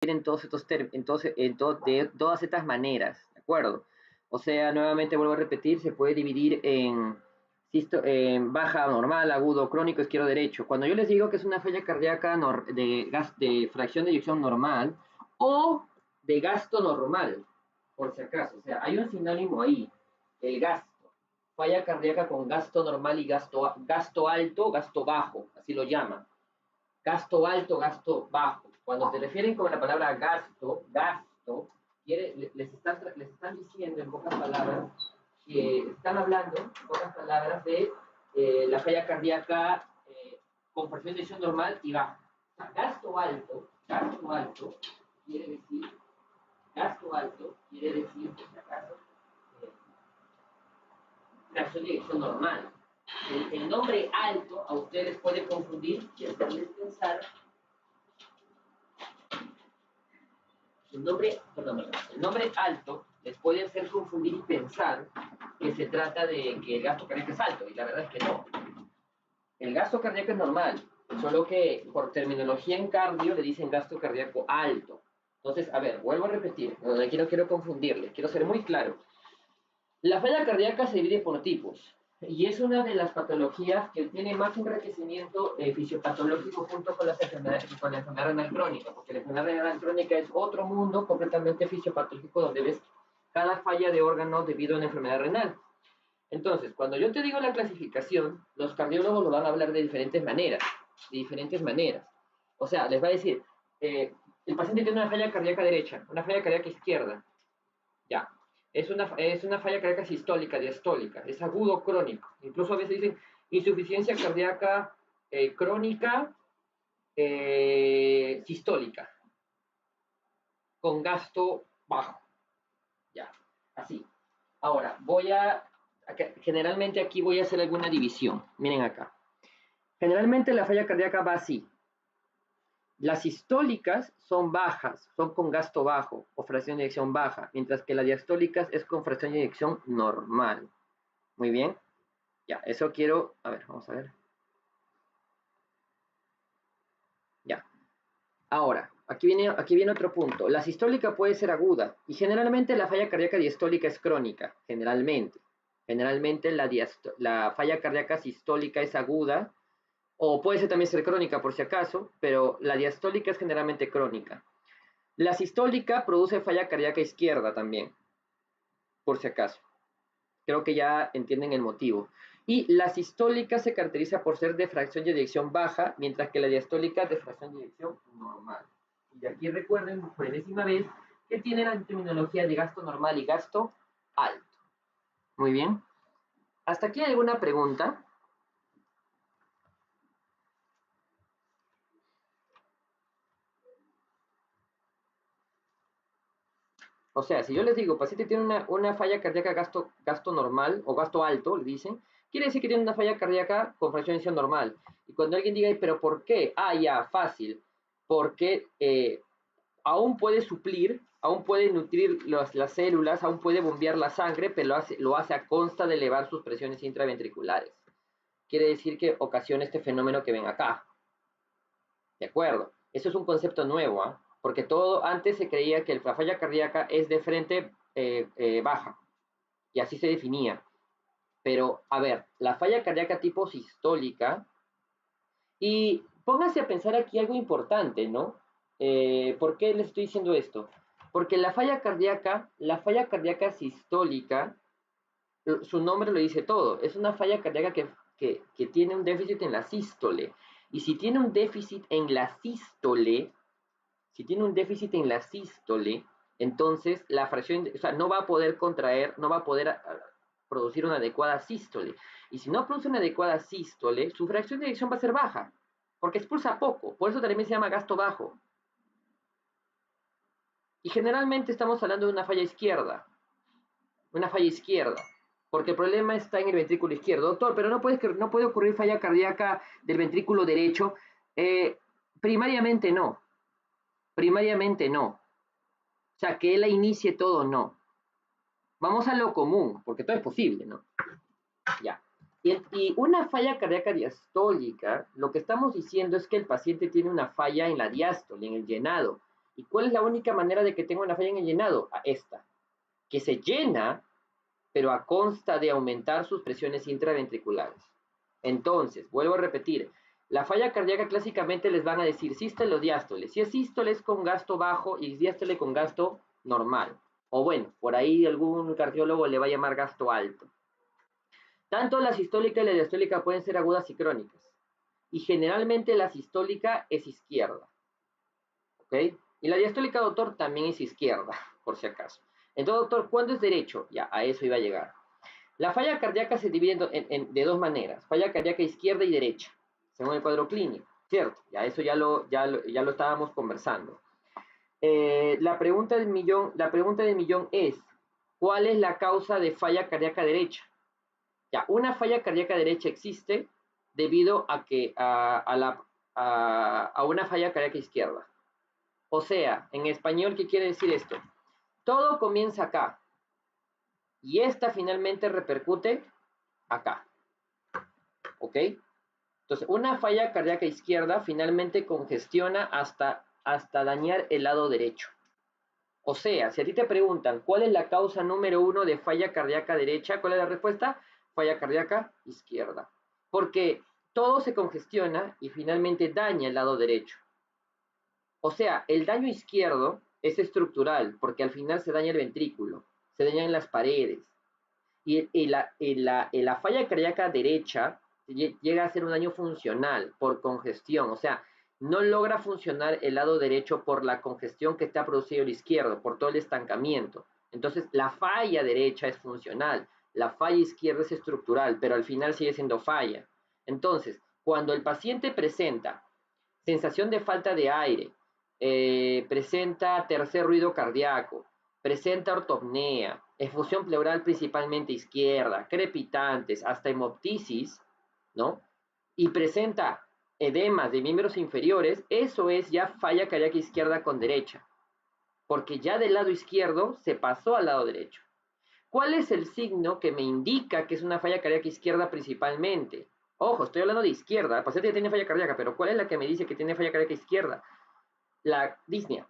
en todos estos de todas estas maneras, ¿de acuerdo? O sea, nuevamente vuelvo a repetir, se puede dividir en baja, normal, agudo, crónico, izquierdo, derecho. Cuando yo les digo que es una falla cardíaca de fracción de eyección normal o de gasto normal, por si acaso, o sea, hay un sinónimo ahí, el gasto. Falla cardíaca con gasto normal y gasto alto, gasto bajo, así lo llaman. Gasto alto, gasto bajo. Cuando se refieren con la palabra gasto, les están diciendo en pocas palabras que están hablando, en pocas palabras, de la falla cardíaca con fracción de eyección normal y baja. O sea, gasto alto quiere decir, por si acaso, eh, fracción de eyección normal. El nombre alto a ustedes puede confundir y hacerles pensar. El nombre alto les puede hacer confundir y pensar que se trata de que el gasto cardíaco es alto, y la verdad es que no. El gasto cardíaco es normal, solo que por terminología en cardio le dicen gasto cardíaco alto. Entonces, a ver, vuelvo a repetir, aquí no quiero confundirles, quiero ser muy claro. La falla cardíaca se divide por tipos, y es una de las patologías que tiene más enriquecimiento fisiopatológico junto con la enfermedad renal crónica, porque la enfermedad renal crónica es otro mundo completamente fisiopatológico donde ves cada falla de órgano debido a una enfermedad renal. Entonces, cuando yo te digo la clasificación, los cardiólogos lo van a hablar de diferentes maneras, O sea, les va a decir, el paciente tiene una falla cardíaca derecha, una falla cardíaca izquierda, ya. Es una falla cardíaca sistólica, diastólica, es agudo o crónico. Incluso a veces dicen insuficiencia cardíaca crónica sistólica, con gasto bajo. Ya, así. Ahora, generalmente aquí voy a hacer alguna división. Miren acá. Generalmente la falla cardíaca va así. Las sistólicas son bajas, son con gasto bajo o fracción de eyección baja, mientras que las diastólicas es con fracción de eyección normal. Muy bien. Ya, eso quiero... A ver, vamos a ver. Ya. Ahora, aquí viene otro punto. La sistólica puede ser aguda y generalmente la falla cardíaca diastólica es crónica, generalmente. Generalmente la falla cardíaca sistólica es aguda o puede también ser crónica por si acaso, pero la diastólica es generalmente crónica. La sistólica produce falla cardíaca izquierda también, por si acaso. Creo que ya entienden el motivo. Y la sistólica se caracteriza por ser de fracción de eyección baja, mientras que la diastólica es de fracción de eyección normal. Y aquí recuerden por enésima vez que tiene la terminología de gasto normal y gasto alto. Muy bien. ¿Hasta aquí hay alguna pregunta? O sea, si yo les digo, paciente tiene una falla cardíaca gasto normal o gasto alto, le dicen, quiere decir que tiene una falla cardíaca con fracción de eyección normal. Y cuando alguien diga, ¿pero por qué? Ah, ya, fácil. Porque aún puede suplir, aún puede nutrir las células, aún puede bombear la sangre, pero lo hace a consta de elevar sus presiones intraventriculares. Quiere decir que ocasiona este fenómeno que ven acá. ¿De acuerdo? Eso es un concepto nuevo, ¿eh? Porque todo antes se creía que la falla cardíaca es de frente baja, y así se definía. Pero, a ver, la falla cardíaca tipo sistólica, y pónganse a pensar aquí algo importante, ¿no? ¿Por qué les estoy diciendo esto? Porque la falla cardíaca sistólica, su nombre lo dice todo, es una falla cardíaca que tiene un déficit en la sístole. Y si tiene un déficit en la sístole, entonces la fracción, o sea, no va a poder contraer, no va a poder producir una adecuada sístole. Y si no produce una adecuada sístole, su fracción de eyección va a ser baja, porque expulsa poco. Por eso también se llama gasto bajo. Y generalmente estamos hablando de una falla izquierda, porque el problema está en el ventrículo izquierdo. Doctor, pero no puede ocurrir falla cardíaca del ventrículo derecho. Primariamente no. O sea, que él la inicie todo, no. Vamos a lo común, porque todo es posible, ¿no? Ya. Y una falla cardíaca diastólica, lo que estamos diciendo es que el paciente tiene una falla en la diástole, en el llenado, ¿Y cuál es la única manera de que tenga una falla en el llenado? Esta, que se llena, pero a consta de aumentar sus presiones intraventriculares. Entonces, vuelvo a repetir, la falla cardíaca clásicamente les van a decir sístole o diástole. Si es sístole es con gasto bajo y diástole con gasto normal. O bueno, por ahí algún cardiólogo le va a llamar gasto alto. Tanto la sistólica y la diastólica pueden ser agudas y crónicas. Y generalmente la sistólica es izquierda. ¿Ok? Y la diastólica, doctor, también es izquierda, por si acaso. Entonces, doctor, ¿cuándo es derecho? Ya, a eso iba a llegar. La falla cardíaca se divide de dos maneras, falla cardíaca izquierda y derecha, según el cuadro clínico, ¿cierto? Ya eso ya lo estábamos conversando. La pregunta del millón es, ¿cuál es la causa de falla cardíaca derecha? Ya, una falla cardíaca derecha existe debido a que a una falla cardíaca izquierda. O sea, en español, ¿qué quiere decir esto? Todo comienza acá y esta finalmente repercute acá. ¿Ok? Entonces, una falla cardíaca izquierda finalmente congestiona hasta dañar el lado derecho. O sea, si a ti te preguntan cuál es la causa número 1 de falla cardíaca derecha, ¿cuál es la respuesta? Falla cardíaca izquierda. Porque todo se congestiona y finalmente daña el lado derecho. O sea, el daño izquierdo es estructural, porque al final se daña el ventrículo, se dañan las paredes. Y la falla cardíaca derecha llega a ser un daño funcional por congestión, o sea, no logra funcionar el lado derecho por la congestión que está producido el izquierdo, por todo el estancamiento. Entonces, la falla derecha es funcional, la falla izquierda es estructural, pero al final sigue siendo falla. Entonces, cuando el paciente presenta sensación de falta de aire, presenta tercer ruido cardíaco, presenta ortopnea, efusión pleural principalmente izquierda, crepitantes, hasta hemoptisis, ¿no? Y presenta edemas de miembros inferiores, eso es ya falla cardíaca izquierda con derecha, porque ya del lado izquierdo se pasó al lado derecho. ¿Cuál es el signo que me indica que es una falla cardíaca izquierda principalmente? Ojo, estoy hablando de izquierda, el paciente tiene falla cardíaca, pero ¿cuál es la que me dice que tiene falla cardíaca izquierda? La disnea,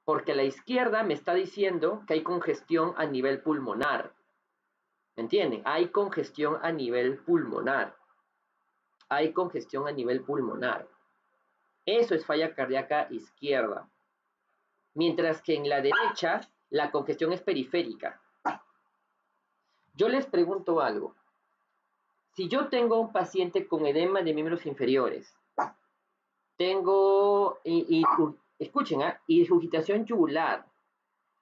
porque la izquierda me está diciendo que hay congestión a nivel pulmonar. ¿Me entienden? Hay congestión a nivel pulmonar. Hay congestión a nivel pulmonar. Eso es falla cardíaca izquierda. Mientras que en la derecha, la congestión es periférica. Yo les pregunto algo. Si yo tengo un paciente con edema de miembros inferiores, tengo, escuchen, irrigitación yugular,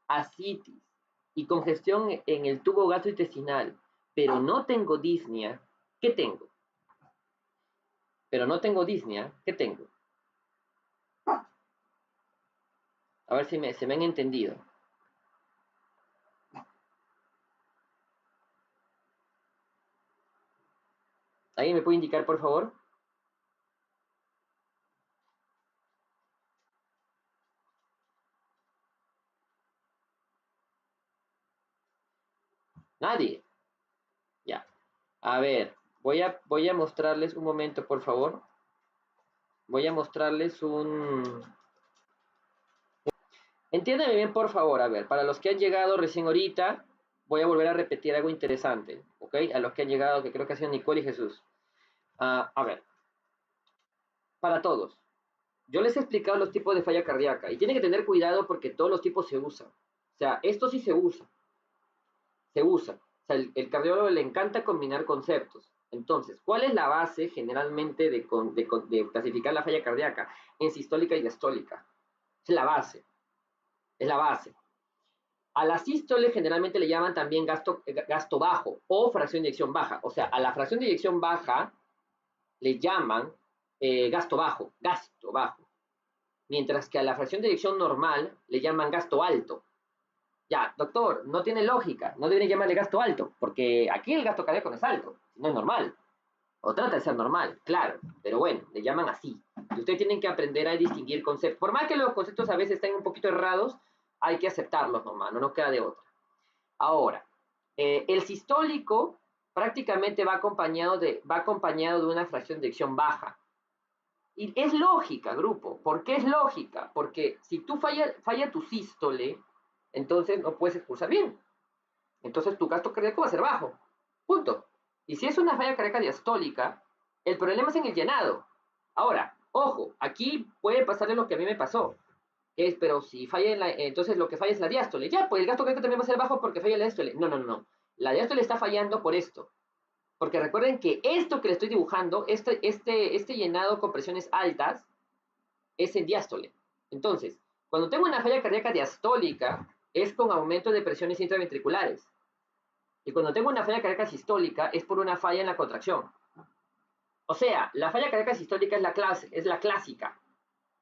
ascitis y congestión en el tubo gastrointestinal, pero no tengo disnea, ¿qué tengo? Pero no tengo disnea, ¿qué tengo? A ver si se me han entendido. ¿Alguien me puede indicar, por favor? Nadie. Ya. A ver, voy a mostrarles un momento, por favor. Voy a mostrarles un... Entiéndeme bien, por favor. A ver, para los que han llegado recién ahorita, voy a volver a repetir algo interesante, ¿ok? A los que han llegado, que creo que han sido Nicole y Jesús. A ver, para todos. Yo les he explicado los tipos de falla cardíaca y tienen que tener cuidado porque todos los tipos se usan. O sea, esto sí se usa. Se usa. O sea, el cardiólogo le encanta combinar conceptos. Entonces, ¿cuál es la base generalmente de clasificar la falla cardíaca? En sistólica y diastólica. Es la base. Es la base. A la sístole generalmente le llaman también gasto bajo o fracción de eyección baja. O sea, a la fracción de eyección baja le llaman gasto bajo. Mientras que a la fracción de eyección normal le llaman gasto alto. Ya, doctor, no tiene lógica, no debería llamarle gasto alto, porque aquí el gasto cardíaco no es alto, no es normal, o trata de ser normal, claro, pero bueno, le llaman así. Y ustedes tienen que aprender a distinguir conceptos. Por más que los conceptos a veces estén un poquito errados, hay que aceptarlos nomás, no nos queda de otra. Ahora, el sistólico prácticamente va acompañado de una fracción de eyección baja. Y es lógica, grupo. ¿Por qué es lógica? Porque si tú falla tu sístole, entonces no puedes expulsar bien. Entonces tu gasto cardíaco va a ser bajo. Punto. Y si es una falla cardíaca diastólica, el problema es en el llenado. Ahora, ojo, aquí puede pasarle lo que a mí me pasó. Pero si falla entonces lo que falla es la diástole. Ya, pues el gasto cardíaco también va a ser bajo porque falla la diástole. No, no, no. La diástole está fallando por esto. Porque recuerden que esto que le estoy dibujando, este llenado con presiones altas, es en diástole. Entonces, cuando tengo una falla cardíaca diastólica, es con aumento de presiones intraventriculares. Y cuando tengo una falla cardíaca sistólica, es por una falla en la contracción. O sea, la falla cardíaca sistólica es la clásica,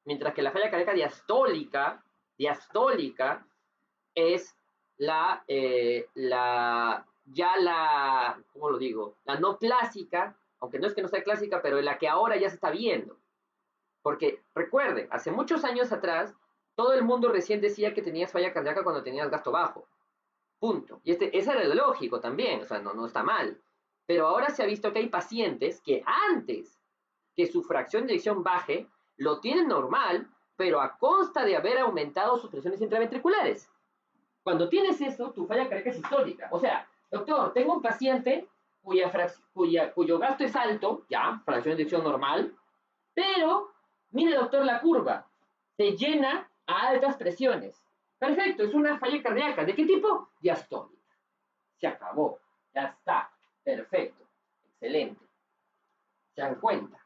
mientras que la falla cardíaca diastólica es ¿cómo lo digo? La no clásica, aunque no es que no sea clásica, pero la que ahora ya se está viendo. Porque recuerden, hace muchos años atrás, todo el mundo recién decía que tenías falla cardíaca cuando tenías gasto bajo. Punto. Y ese era el lógico también, o sea, no está mal. Pero ahora se ha visto que hay pacientes que antes que su fracción de eyección baje, lo tienen normal, pero a consta de haber aumentado sus presiones intraventriculares. Cuando tienes eso, tu falla cardíaca es histórica. O sea, doctor, tengo un paciente cuyo gasto es alto, ya, fracción de eyección normal, pero, mire doctor la curva, se llena a altas presiones. Perfecto, es una falla cardíaca. ¿De qué tipo? Diastólica. Se acabó, ya está, perfecto, excelente. ¿Se dan cuenta?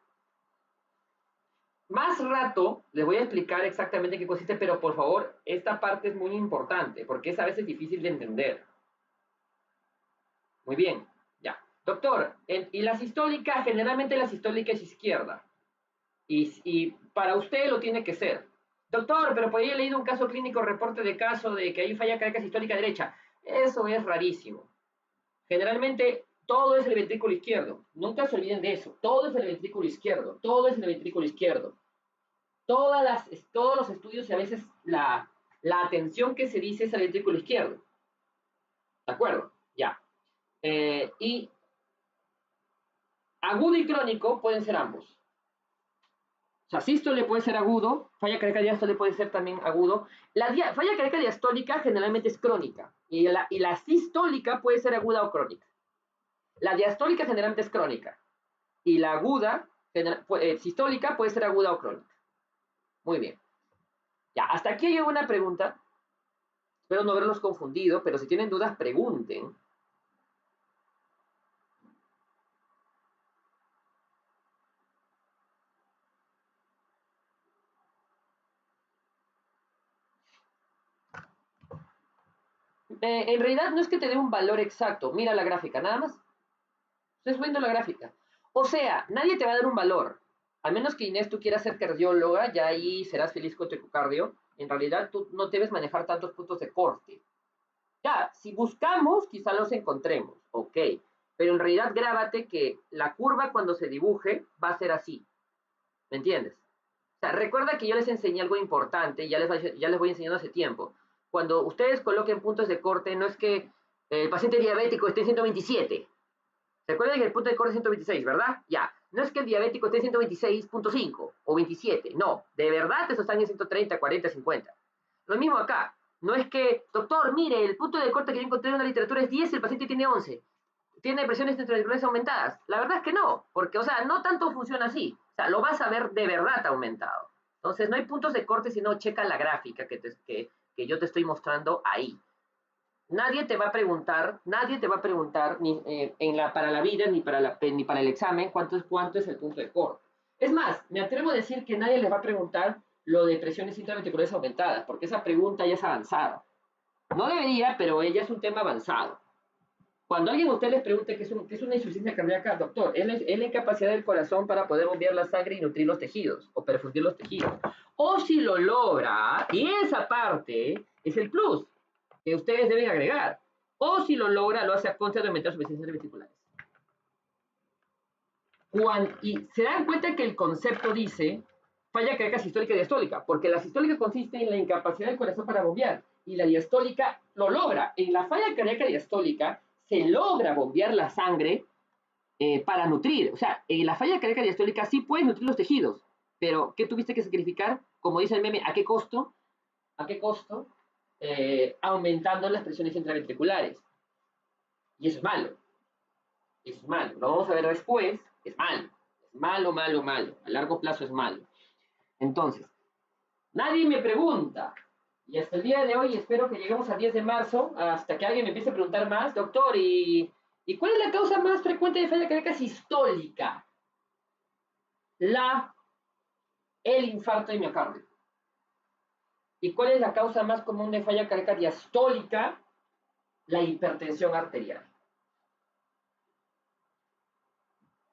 Más rato les voy a explicar exactamente qué consiste, pero por favor, esta parte es muy importante, porque es a veces difícil de entender. Muy bien, ya. Doctor, y la sistólica, generalmente la sistólica es izquierda. Y para usted lo tiene que ser. Doctor, pero por ahí he leído un caso clínico, reporte de caso de que hay falla cardíaca sistólica derecha. Eso es rarísimo. Generalmente todo es el ventrículo izquierdo. Nunca se olviden de eso. Todo es el ventrículo izquierdo. Todo es el ventrículo izquierdo. Todos los estudios y a veces la atención que se dice es al ventrículo izquierdo. ¿De acuerdo? Ya. Y agudo y crónico pueden ser ambos. O sea, sístole puede ser agudo, falla cardíaca diástole puede ser también agudo. La falla cardíaca diastólica generalmente es crónica y la sistólica puede ser aguda o crónica. La diastólica generalmente es crónica y la aguda, sistólica, puede ser aguda o crónica. Muy bien. Ya, hasta aquí hay una pregunta. Espero no haberlos confundido, pero si tienen dudas, pregunten. En realidad no es que te dé un valor exacto. Mira la gráfica, nada más. Estoy viendo la gráfica. O sea, nadie te va a dar un valor. Al menos que Inés tú quieras ser cardióloga, ya ahí serás feliz con tu ecocardio. En realidad tú no debes manejar tantos puntos de corte. Ya, si buscamos, quizá los encontremos. Ok. Pero en realidad grábate que la curva cuando se dibuje va a ser así. ¿Me entiendes? O sea, recuerda que yo les enseñé algo importante, ya les voy enseñando hace tiempo. Cuando ustedes coloquen puntos de corte, no es que el paciente diabético esté en 127. ¿Se acuerdan que el punto de corte es 126, verdad? Ya. No es que el diabético esté en 126.5 o 27. No. De verdad, esos están en 130, 40, 50. Lo mismo acá. No es que, doctor, mire, el punto de corte que yo encontré en la literatura es 10 y el paciente tiene 11. Tiene presiones intraventriculares aumentadas. La verdad es que no, porque, o sea, no tanto funciona así. O sea, lo vas a ver de verdad aumentado. Entonces, no hay puntos de corte, sino checa la gráfica que yo te estoy mostrando ahí. Nadie te va a preguntar ni, para la vida ni para el examen cuánto es el punto de corte. Es más, me atrevo a decir que nadie les va a preguntar lo de presiones intraventriculares aumentadas, porque esa pregunta ya es avanzada. No debería, pero ella es un tema avanzado. Cuando alguien a usted les pregunte qué es una insuficiencia cardíaca, doctor, es la incapacidad del corazón para poder bombear la sangre y nutrir los tejidos, o perfundir los tejidos. O si lo logra, y esa parte es el plus que ustedes deben agregar. O si lo logra, lo hace a consta de aumentar sus presiones ventriculares. Y se dan cuenta que el concepto dice falla cardíaca sistólica y diastólica, porque la sistólica consiste en la incapacidad del corazón para bombear, y la diastólica lo logra. En la falla cardíaca diastólica se logra bombear la sangre para nutrir. O sea, en la falla cardíaca diastólica sí puedes nutrir los tejidos, Pero, ¿qué tuviste que sacrificar? Como dice el meme, ¿a qué costo? ¿A qué costo? Aumentando las presiones intraventriculares. Y eso es malo. Es malo. Lo vamos a ver después. Es malo. Es malo, malo, malo. A largo plazo es malo. Entonces, nadie me pregunta. Y hasta el día de hoy espero que lleguemos al 10 de marzo, hasta que alguien me empiece a preguntar más, doctor, ¿y cuál es la causa más frecuente de falla cardíaca sistólica? El infarto de miocardio. ¿Y cuál es la causa más común de falla cardíaca diastólica? La hipertensión arterial.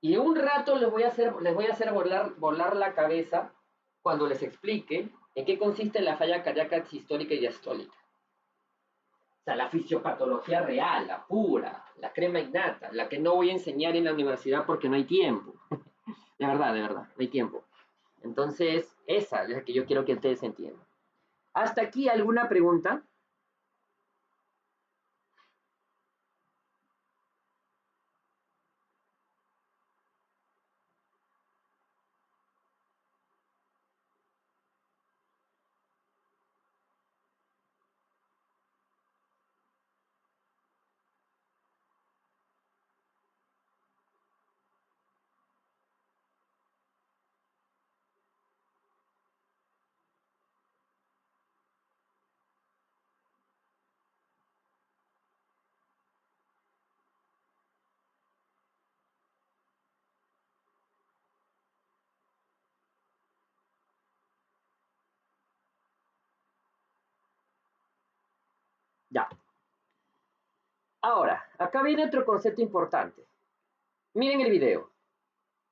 Y un rato les voy a hacer volar la cabeza cuando les explique en qué consiste la falla cardíaca sistólica y diastólica. O sea, la fisiopatología real, la pura, la crema innata, la que no voy a enseñar en la universidad porque no hay tiempo. De verdad, no hay tiempo. Entonces, esa es la que yo quiero que ustedes entiendan. ¿Hasta aquí alguna pregunta? Ya. Ahora, acá viene otro concepto importante. Miren el video.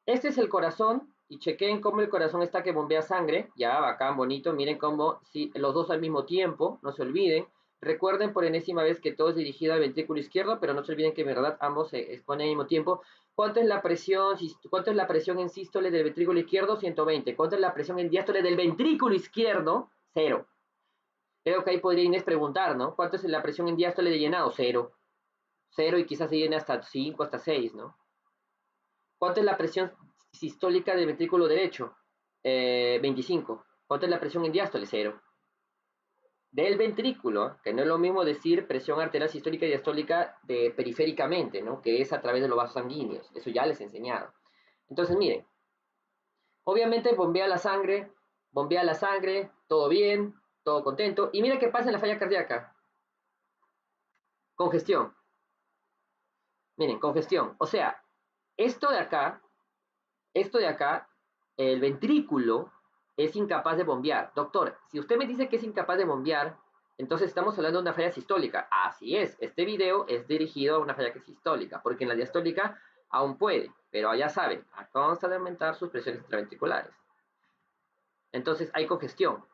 Este es el corazón y chequen cómo el corazón está que bombea sangre. Ya, bacán, bonito. Miren cómo, sí, los dos al mismo tiempo, no se olviden. Recuerden por enésima vez que todo es dirigido al ventrículo izquierdo, pero no se olviden que en verdad ambos se exponen al mismo tiempo. ¿Cuánto es la presión en sístole del ventrículo izquierdo? 120. ¿Cuánto es la presión en diástole del ventrículo izquierdo? 0. Creo que ahí podría Inés preguntar, ¿no? ¿Cuánto es la presión en diástole de llenado? 0. 0 y quizás se llene hasta 5, hasta 6, ¿no? ¿Cuánto es la presión sistólica del ventrículo derecho? 25. ¿Cuánto es la presión en diástole? 0. Del ventrículo, que no es lo mismo decir presión arterial sistólica y diastólica periféricamente, ¿no? Que es a través de los vasos sanguíneos. Eso ya les he enseñado. Entonces, miren, obviamente bombea la sangre, todo bien, todo contento. Y mira qué pasa en la falla cardíaca. Congestión. Miren, congestión. O sea, esto de acá, el ventrículo es incapaz de bombear. Doctor, si usted me dice que es incapaz de bombear, entonces estamos hablando de una falla sistólica. Así es, este video es dirigido a una falla sistólica, porque en la diastólica aún puede, pero ya saben, acabamos de aumentar sus presiones intraventriculares. Entonces hay congestión.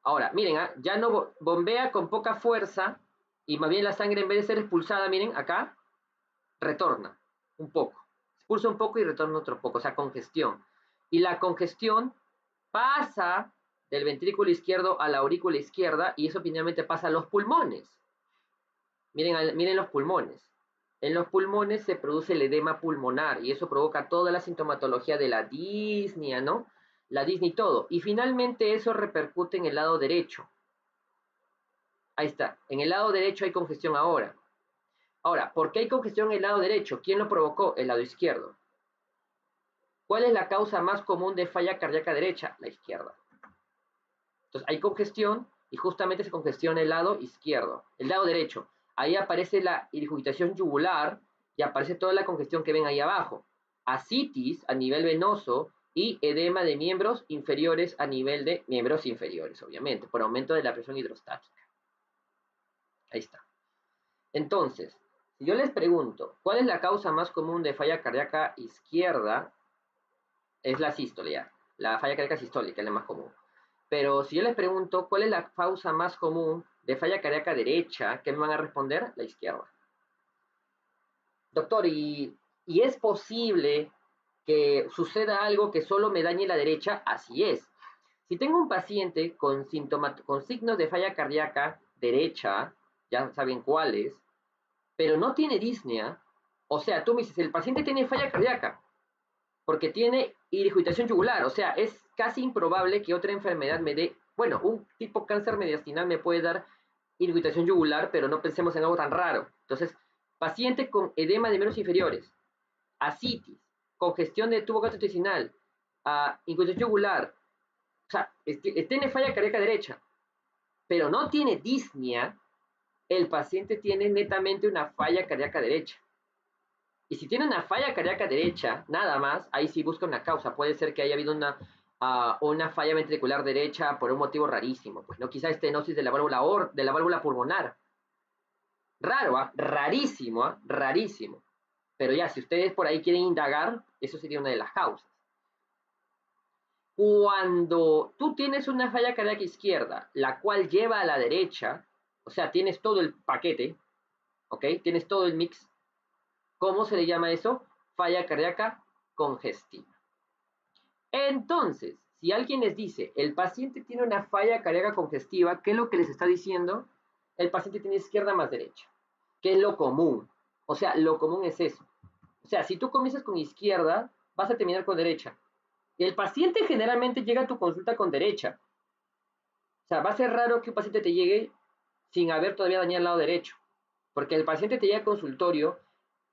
Ahora, miren, ya no bombea con poca fuerza y más bien la sangre en vez de ser expulsada, miren, acá, retorna un poco. Expulsa un poco y retorna otro poco, o sea, congestión. Y la congestión pasa del ventrículo izquierdo a la aurícula izquierda y eso finalmente pasa a los pulmones. Miren los pulmones. En los pulmones se produce el edema pulmonar y eso provoca toda la sintomatología de la disnea, ¿no? La disnea y todo. Y finalmente eso repercute en el lado derecho. Ahí está. En el lado derecho hay congestión ahora. Ahora, ¿por qué hay congestión en el lado derecho? ¿Quién lo provocó? El lado izquierdo. ¿Cuál es la causa más común de falla cardíaca derecha? La izquierda. Entonces hay congestión y justamente se congestiona el lado izquierdo, el lado derecho. Ahí aparece la irrigitación yugular y aparece toda la congestión que ven ahí abajo. Ascitis a nivel venoso y edema de miembros inferiores a nivel de miembros inferiores, obviamente, por aumento de la presión hidrostática. Ahí está. Entonces, si yo les pregunto, ¿cuál es la causa más común de falla cardíaca izquierda? Es la sístole, la falla cardíaca sistólica es la más común. Pero si yo les pregunto cuál es la causa más común de falla cardíaca derecha, ¿qué me van a responder? La izquierda. Doctor, ¿y es posible que suceda algo que solo me dañe la derecha? Así es. Si tengo un paciente con signos de falla cardíaca derecha, ya saben cuáles, pero no tiene disnea, o sea, tú me dices, el paciente tiene falla cardíaca, porque tiene irrigitación yugular, o sea, es casi improbable que otra enfermedad me dé, bueno, un tipo cáncer mediastinal me puede dar irritación yugular, pero no pensemos en algo tan raro. Entonces, paciente con edema de miembros inferiores, ascitis, congestión de tubo gastrointestinal, insuficiencia yugular, o sea, tiene falla cardíaca derecha, pero no tiene disnea, el paciente tiene netamente una falla cardíaca derecha. Y si tiene una falla cardíaca derecha, nada más, ahí sí busca una causa. Puede ser que haya habido una falla ventricular derecha por un motivo rarísimo. Pues no, quizá estenosis de la válvula pulmonar. Raro, rarísimo, rarísimo. Pero ya, si ustedes por ahí quieren indagar, eso sería una de las causas. Cuando tú tienes una falla cardíaca izquierda, la cual lleva a la derecha, o sea, tienes todo el paquete, ¿ok? Tienes todo el mix. ¿Cómo se le llama eso? Falla cardíaca congestiva. Entonces, si alguien les dice, el paciente tiene una falla cardíaca congestiva, ¿qué es lo que les está diciendo? El paciente tiene izquierda más derecha, que es lo común. O sea, lo común es eso. O sea, si tú comienzas con izquierda, vas a terminar con derecha. El paciente generalmente llega a tu consulta con derecha. O sea, va a ser raro que un paciente te llegue sin haber todavía dañado el lado derecho. Porque el paciente te llega al consultorio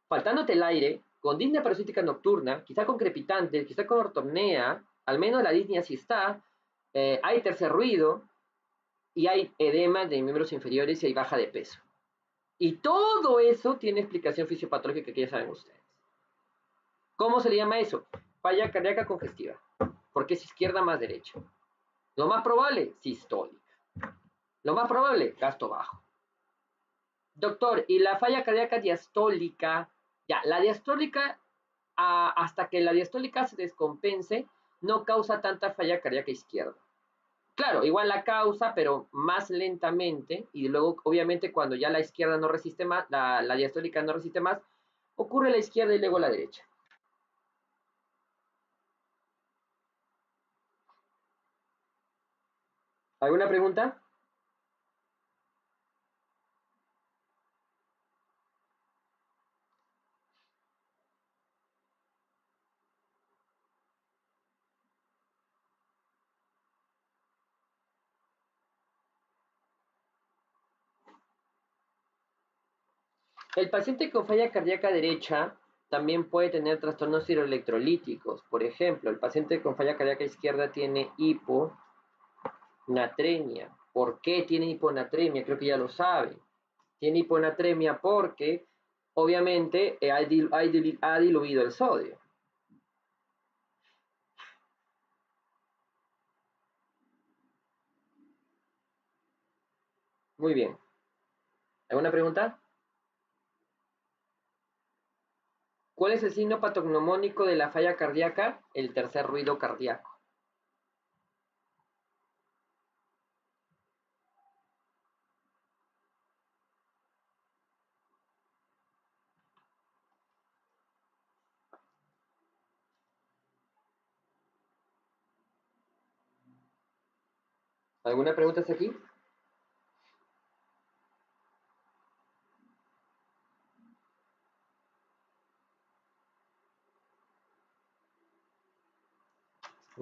faltándote el aire, con disnea parasítica nocturna, quizá con crepitantes, quizá con ortopnea, al menos la disnea sí está, hay tercer ruido y hay edema de miembros inferiores y hay baja de peso. Y todo eso tiene explicación fisiopatológica que ya saben ustedes. ¿Cómo se le llama eso? Falla cardíaca congestiva, porque es izquierda más derecha. Lo más probable, sistólica. Lo más probable, gasto bajo. Doctor, ¿y la falla cardíaca diastólica? Ya, la diastólica, hasta que la diastólica se descompense, no causa tanta falla cardíaca izquierda. Claro, igual la causa, pero más lentamente, y luego, obviamente, cuando ya la izquierda no resiste más, la diastólica no resiste más, ocurre la izquierda y luego la derecha. ¿Alguna pregunta? El paciente con falla cardíaca derecha también puede tener trastornos hidroelectrolíticos. Por ejemplo, el paciente con falla cardíaca izquierda tiene hiponatremia. ¿Por qué tiene hiponatremia? Creo que ya lo saben. Tiene hiponatremia porque obviamente ha diluido el sodio. Muy bien. ¿Alguna pregunta? ¿Cuál es el signo patognomónico de la falla cardíaca? El tercer ruido cardíaco. ¿Alguna pregunta hasta aquí?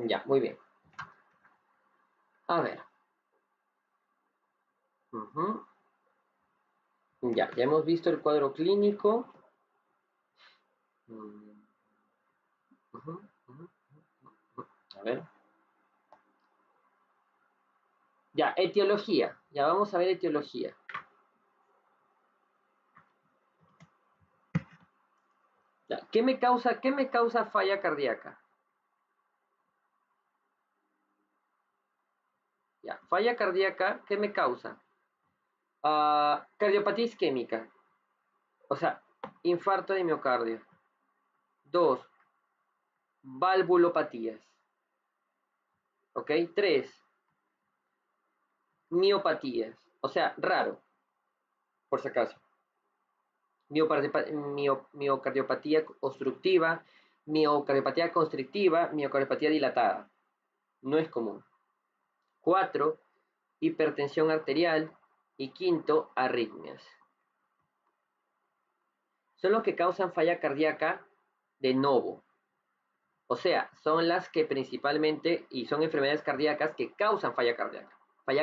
Ya, muy bien. A ver. Ya hemos visto el cuadro clínico. A ver. Ya, etiología. Ya vamos a ver etiología. Ya, ¿qué me causa falla cardíaca? Ya, falla cardíaca, ¿qué me causa? Cardiopatía isquémica. O sea, infarto de miocardio. Dos, valvulopatías. ¿Ok? Tres, miopatías. O sea, raro, por si acaso. Miocardiopatía obstructiva, miocardiopatía constrictiva, miocardiopatía dilatada. No es común. Cuatro, hipertensión arterial. Y quinto, arritmias. Son los que causan falla cardíaca de novo. O sea, son las que principalmente, y son enfermedades cardíacas que causan falla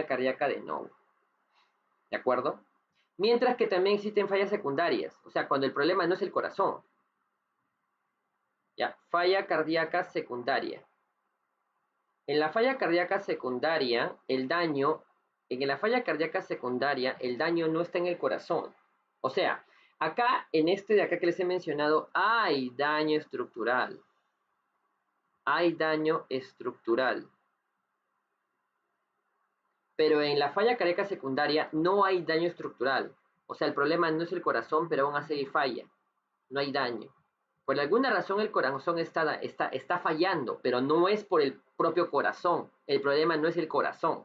cardíaca de nuevo, ¿de acuerdo? Mientras que también existen fallas secundarias, o sea, cuando el problema no es el corazón. Ya, falla cardíaca secundaria. En la falla cardíaca secundaria, en la falla cardíaca secundaria, el daño no está en el corazón. O sea, acá, en este de acá que les he mencionado, hay daño estructural. Hay daño estructural. Pero en la falla cardíaca secundaria no hay daño estructural. O sea, el problema no es el corazón, pero aún así hay falla. No hay daño. Por alguna razón el corazón está fallando, pero no es por el propio corazón. El problema no es el corazón.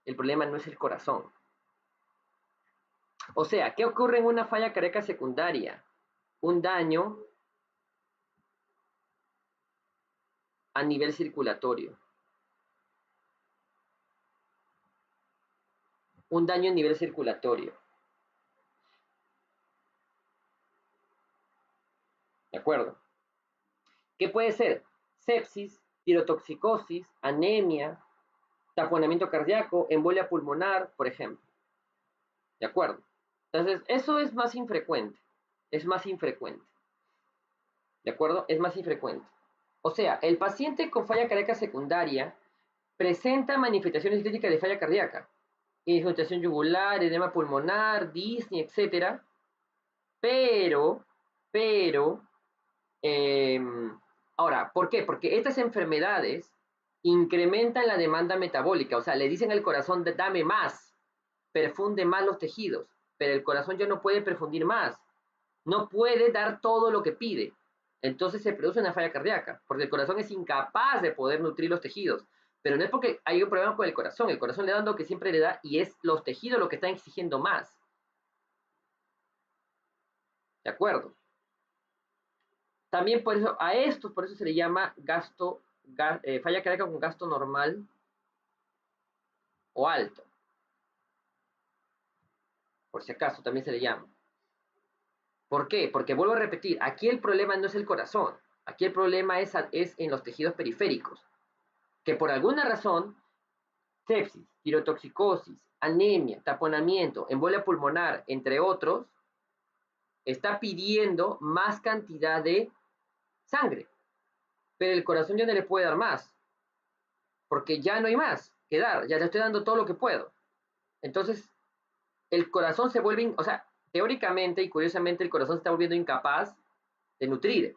El problema no es el corazón. O sea, ¿qué ocurre en una falla cardíaca secundaria? Un daño a nivel circulatorio. Un daño a nivel circulatorio. ¿De acuerdo? ¿Qué puede ser? Sepsis, tirotoxicosis, anemia, taponamiento cardíaco, embolia pulmonar, por ejemplo. ¿De acuerdo? Entonces, eso es más infrecuente. Es más infrecuente. ¿De acuerdo? Es más infrecuente. O sea, el paciente con falla cardíaca secundaria presenta manifestaciones clínicas de falla cardíaca. Infiltración yugular, edema pulmonar, disnea, etc. Pero, pero, eh, ahora, ¿por qué? Porque estas enfermedades incrementan la demanda metabólica, o sea, le dicen al corazón, dame más, perfunde más los tejidos, pero el corazón ya no puede perfundir más, no puede dar todo lo que pide. Entonces se produce una falla cardíaca, porque el corazón es incapaz de poder nutrir los tejidos. Pero no es porque hay un problema con el corazón le da lo que siempre le da y es los tejidos lo que están exigiendo más. ¿De acuerdo? También por eso, por eso se le llama falla cardíaca con gasto normal o alto. Por si acaso, también se le llama. ¿Por qué? Porque vuelvo a repetir, aquí el problema no es el corazón, aquí el problema es en los tejidos periféricos, que por alguna razón, sepsis, tirotoxicosis, anemia, taponamiento, embolia pulmonar, entre otros, está pidiendo más cantidad de sangre, pero el corazón ya no le puede dar más, porque ya no hay más que dar, ya le estoy dando todo lo que puedo. Entonces, el corazón se vuelve, o sea, teóricamente y curiosamente el corazón se está volviendo incapaz de nutrir,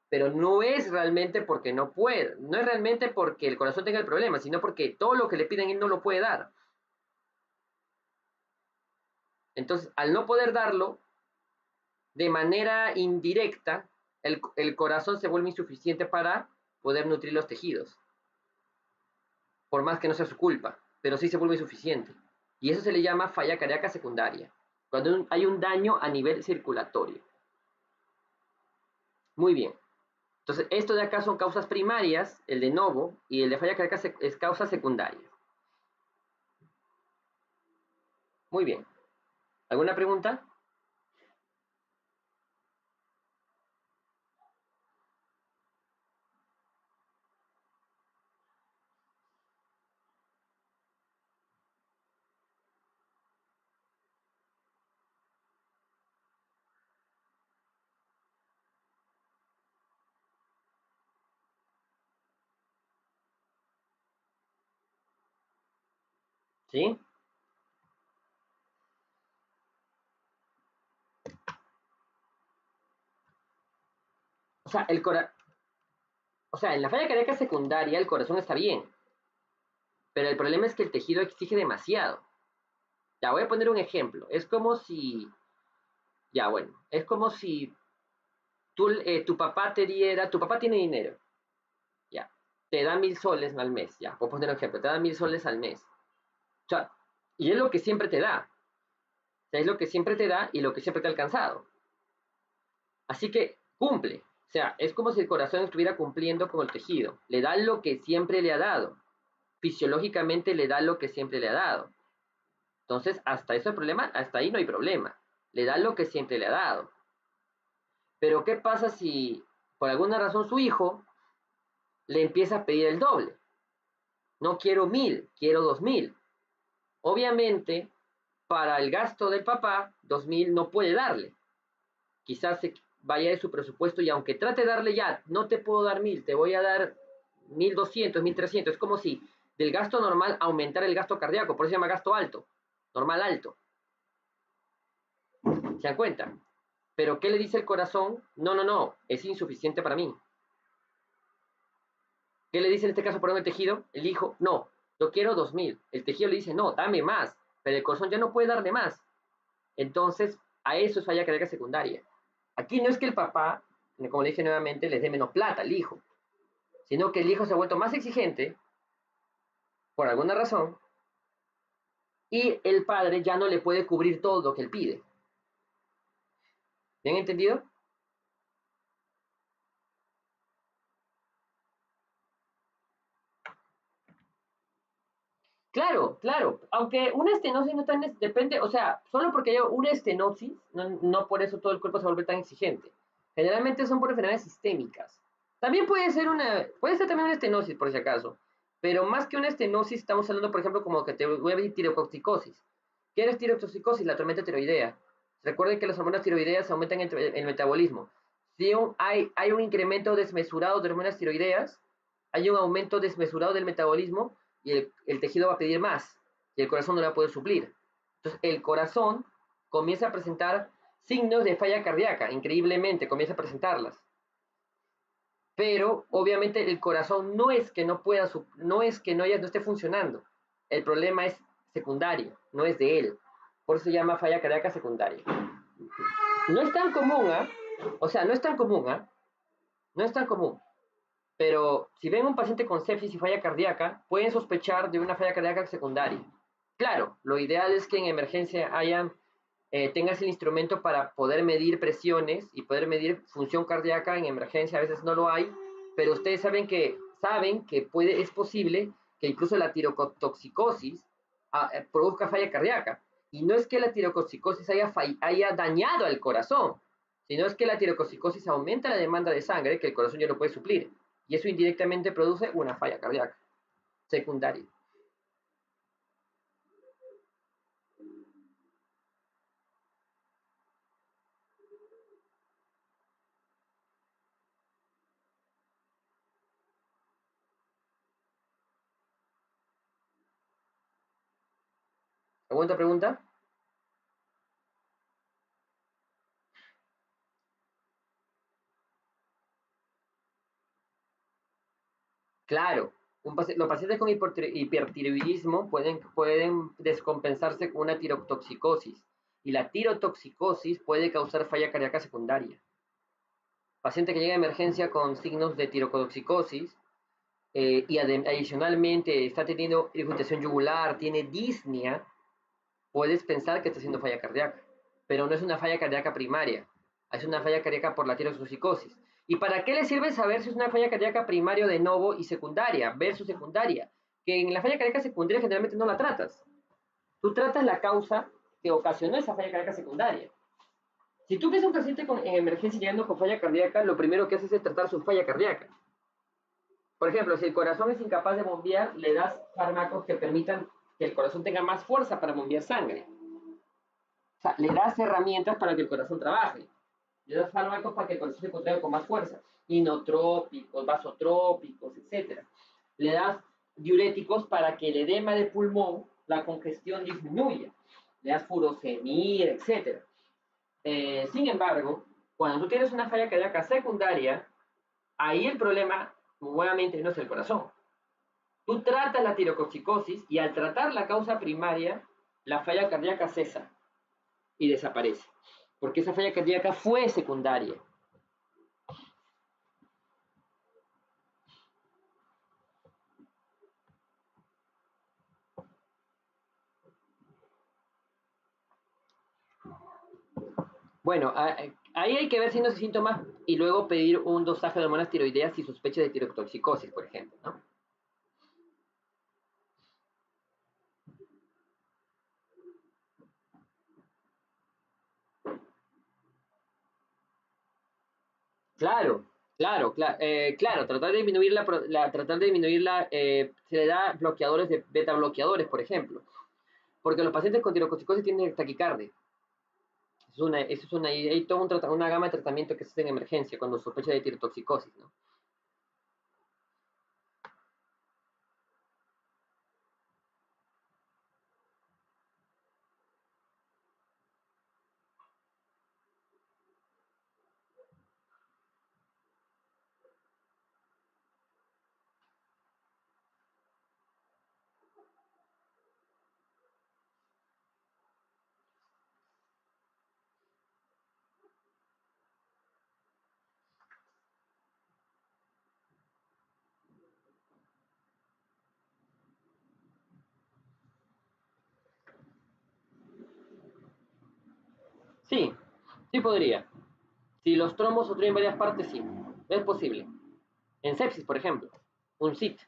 pero no es realmente porque no puede, no es realmente porque el corazón tenga el problema, sino porque todo lo que le piden él no lo puede dar. Entonces, al no poder darlo, de manera indirecta, el corazón se vuelve insuficiente para poder nutrir los tejidos, por más que no sea su culpa, pero sí se vuelve insuficiente. Y eso se le llama falla cardíaca secundaria, cuando hay un daño a nivel circulatorio. Muy bien. Entonces, esto de acá son causas primarias, el de novo, y el de falla cardíaca es causa secundaria. Muy bien. ¿Alguna pregunta? ¿Sí? O sea, en la falla cardíaca secundaria el corazón está bien, pero el problema es que el tejido exige demasiado. Ya voy a poner un ejemplo. Es como si, ya bueno, es como si tu papá tu papá tiene dinero, ya, te da 1.000 soles al mes, ya, voy a poner un ejemplo, te da 1.000 soles al mes. O sea, y es lo que siempre te da. O sea, es lo que siempre te da y lo que siempre te ha alcanzado. Así que cumple. O sea, es como si el corazón estuviera cumpliendo con el tejido. Le da lo que siempre le ha dado. Fisiológicamente le da lo que siempre le ha dado. Entonces, hasta ese problema, hasta ahí no hay problema. Le da lo que siempre le ha dado. Pero ¿qué pasa si por alguna razón su hijo le empieza a pedir el doble. No quiero 1.000, quiero 2.000. Obviamente, para el gasto del papá, 2.000 no puede darle. Quizás se vaya de su presupuesto y aunque trate de darle ya, no te puedo dar 1.000, te voy a dar 1.200, 1.300. Es como si del gasto normal aumentara el gasto cardíaco, por eso se llama gasto alto, normal alto. ¿Se dan cuenta? Pero ¿qué le dice el corazón? No, no, no, es insuficiente para mí. ¿Qué le dice en este caso por el tejido? El hijo, no, yo quiero 2.000. El tejido le dice, no, dame más, pero el corazón ya no puede darle más. Entonces, a eso es falla cardíaca secundaria. Aquí no es que el papá, como le dije nuevamente, les dé menos plata al hijo, sino que el hijo se ha vuelto más exigente, por alguna razón, y el padre ya no le puede cubrir todo lo que él pide. ¿Bien entendido? Claro, claro. Aunque una estenosis no tan depende, o sea, solo porque hay una estenosis, no por eso todo el cuerpo se vuelve tan exigente. Generalmente son por enfermedades sistémicas. También puede ser también una estenosis, por si acaso. Pero más que una estenosis, estamos hablando, por ejemplo, como que te voy a decir tirotoxicosis. ¿Qué es tirotoxicosis? La tormenta tiroidea. Recuerden que las hormonas tiroideas aumentan el metabolismo. Si hay un incremento desmesurado de hormonas tiroideas, hay un aumento desmesurado del metabolismo y el tejido va a pedir más y el corazón no la puede suplir. Entonces el corazón comienza a presentar signos de falla cardíaca, increíblemente comienza a presentarlas. Pero obviamente el corazón no es que no pueda, no es que no esté funcionando. El problema es secundario, no es de él. Por eso se llama falla cardíaca secundaria. No es tan común, ¿ah? O sea, no es tan común, ¿ah? No es tan común. Pero si ven un paciente con sepsis y falla cardíaca, pueden sospechar de una falla cardíaca secundaria. Claro, lo ideal es que en emergencia tengas el instrumento para poder medir presiones y poder medir función cardíaca en emergencia. A veces no lo hay, pero ustedes saben que es posible que incluso la tirotoxicosis produzca falla cardíaca. Y no es que la tirotoxicosis haya dañado al corazón, sino es que la tirotoxicosis aumenta la demanda de sangre que el corazón ya no puede suplir. Y eso indirectamente produce una falla cardíaca secundaria. ¿Alguna otra pregunta? Claro, los pacientes con hipertiroidismo pueden descompensarse con una tirotoxicosis y la tirotoxicosis puede causar falla cardíaca secundaria. Paciente que llega a emergencia con signos de tirotoxicosis y adicionalmente está teniendo irritación yugular, tiene disnea, puedes pensar que está haciendo falla cardíaca, pero no es una falla cardíaca primaria, es una falla cardíaca por la tirotoxicosis. ¿Y para qué le sirve saber si es una falla cardíaca primaria de novo y secundaria versus secundaria? Que en la falla cardíaca secundaria generalmente no la tratas. Tú tratas la causa que ocasionó esa falla cardíaca secundaria. Si tú ves a un paciente en emergencia llegando con falla cardíaca, lo primero que haces es tratar su falla cardíaca. Por ejemplo, si el corazón es incapaz de bombear, le das fármacos que permitan que el corazón tenga más fuerza para bombear sangre. O sea, le das herramientas para que el corazón trabaje. Le das fármacos para que el corazón se contraiga con más fuerza. Inotrópicos, vasotrópicos, etc. Le das diuréticos para que el edema de pulmón, la congestión disminuya. Le das furosemida, etc. Sin embargo, cuando tú tienes una falla cardíaca secundaria, ahí el problema nuevamente no es el corazón. Tú tratas la tirotoxicosis y al tratar la causa primaria, la falla cardíaca cesa y desaparece, porque esa falla cardíaca fue secundaria. Bueno, ahí hay que ver signos y síntomas y luego pedir un dosaje de hormonas tiroideas si sospecha de tirotoxicosis, por ejemplo, ¿no? Claro, Claro, claro, tratar de disminuir tratar de disminuirla, se le da bloqueadores de beta bloqueadores, por ejemplo, porque los pacientes con tirotoxicosis tienen taquicardia. Hay toda una gama de tratamientos que se hacen en emergencia cuando sospecha de tirotoxicosis, ¿no? Sí, sí podría. Si los trombos obstruyen varias partes, sí, es posible. En sepsis, por ejemplo, un SIT.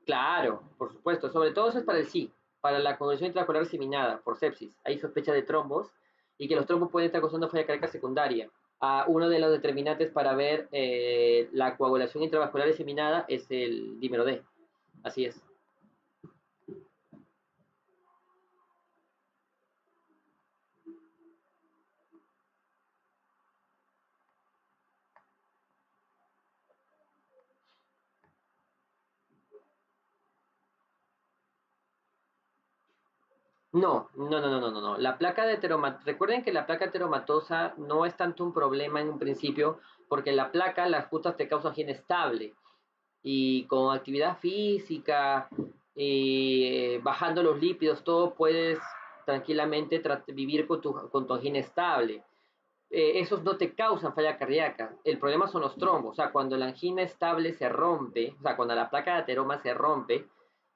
Claro, por supuesto. Sobre todo eso es para el sí, para la coagulación intraocular diseminada por sepsis. Hay sospecha de trombos y que los trombos pueden estar causando falla cardíaca secundaria. Uno de los determinantes para ver la coagulación intravascular diseminada es el dímero D. Así es. No, no, no, no, no, no, no. Recuerden que la placa ateromatosa no es tanto un problema en un principio, porque la placa, las justas te causan gen estable. Y con actividad física, bajando los lípidos, todo puedes tranquilamente vivir con tu angina estable. Esos no te causan falla cardíaca. El problema son los trombos. O sea, cuando la angina estable se rompe, o sea, cuando la placa de ateroma se rompe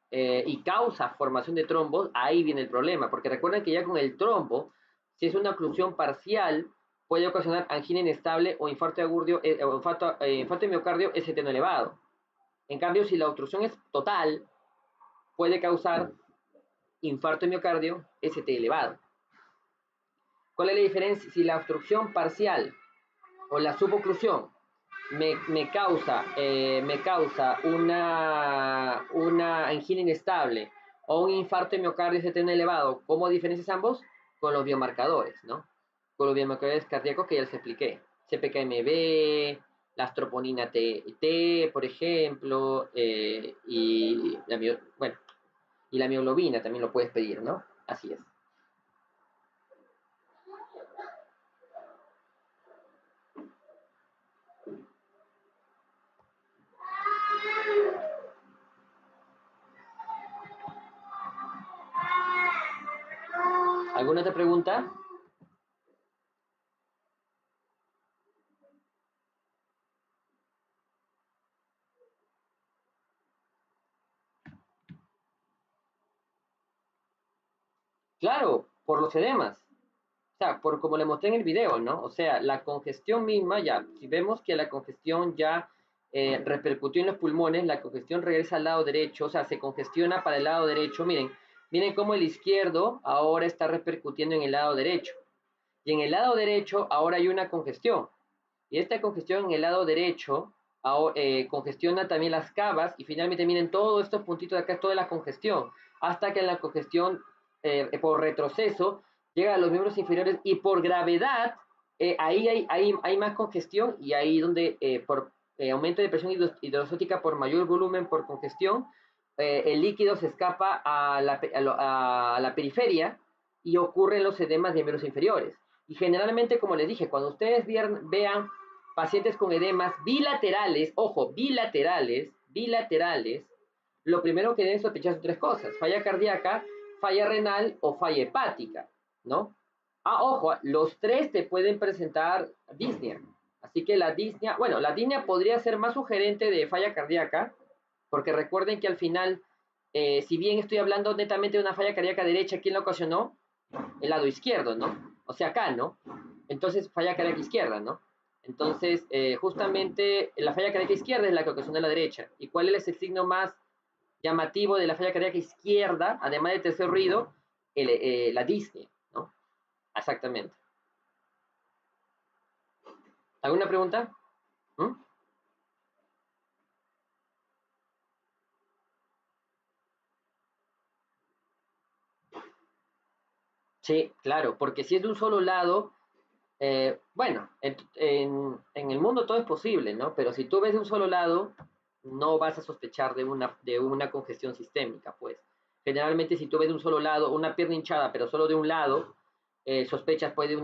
y causa formación de trombos, ahí viene el problema. Porque recuerden que ya con el trombo, si es una oclusión parcial, puede ocasionar angina inestable o infarto de infarto de miocardio ST no elevado. En cambio, si la obstrucción es total, puede causar infarto de miocardio ST elevado. ¿Cuál es la diferencia? Si la obstrucción parcial o la suboclusión me causa una angina inestable o un infarto de miocardio ST elevado, ¿cómo diferencias ambos? Con los biomarcadores, ¿no? Con los biomarcadores cardíacos que ya les expliqué. CPKMB, la astroponina T, por ejemplo, bueno, y la mioglobina también lo puedes pedir, ¿no? Así es. ¿Alguna otra pregunta? Claro, por los edemas. O sea, por como le mostré en el video, ¿no? O sea, la congestión misma, ya, si vemos que la congestión ya repercutió en los pulmones, la congestión regresa al lado derecho, o sea, se congestiona para el lado derecho. Miren cómo el izquierdo ahora está repercutiendo en el lado derecho. Y en el lado derecho ahora hay una congestión. Y esta congestión en el lado derecho congestiona también las cavas y finalmente miren todos estos puntitos de acá, es toda la congestión, hasta que la congestión por retroceso llega a los miembros inferiores y por gravedad, ahí hay más congestión y ahí donde por aumento de presión hidrostática por mayor volumen por congestión, el líquido se escapa a la periferia y ocurren los edemas de miembros inferiores. Y generalmente, como les dije, cuando ustedes vean pacientes con edemas bilaterales, ojo, bilaterales, lo primero que deben sospechar son tres cosas: falla cardíaca, falla renal o falla hepática, ¿no? Ojo, los tres te pueden presentar disnea. Así que la disnea podría ser más sugerente de falla cardíaca, porque recuerden que al final, si bien estoy hablando netamente de una falla cardíaca derecha, ¿quién la ocasionó? El lado izquierdo, ¿no? O sea, acá, ¿no? Entonces, falla cardíaca izquierda, ¿no? Entonces, justamente la falla cardíaca izquierda es la que ocasiona la derecha. ¿Y cuál es el signo más llamativo de la falla cardíaca izquierda, además del tercer ruido? la disnea, ¿no? Exactamente. ¿Alguna pregunta? ¿Mm? Sí, claro, porque si es de un solo lado, bueno, en el mundo todo es posible, ¿no? Pero si tú ves de un solo lado, no vas a sospechar de una congestión sistémica, pues. Generalmente si tú ves de un solo lado, una pierna hinchada, pero solo de un lado, sospechas pues de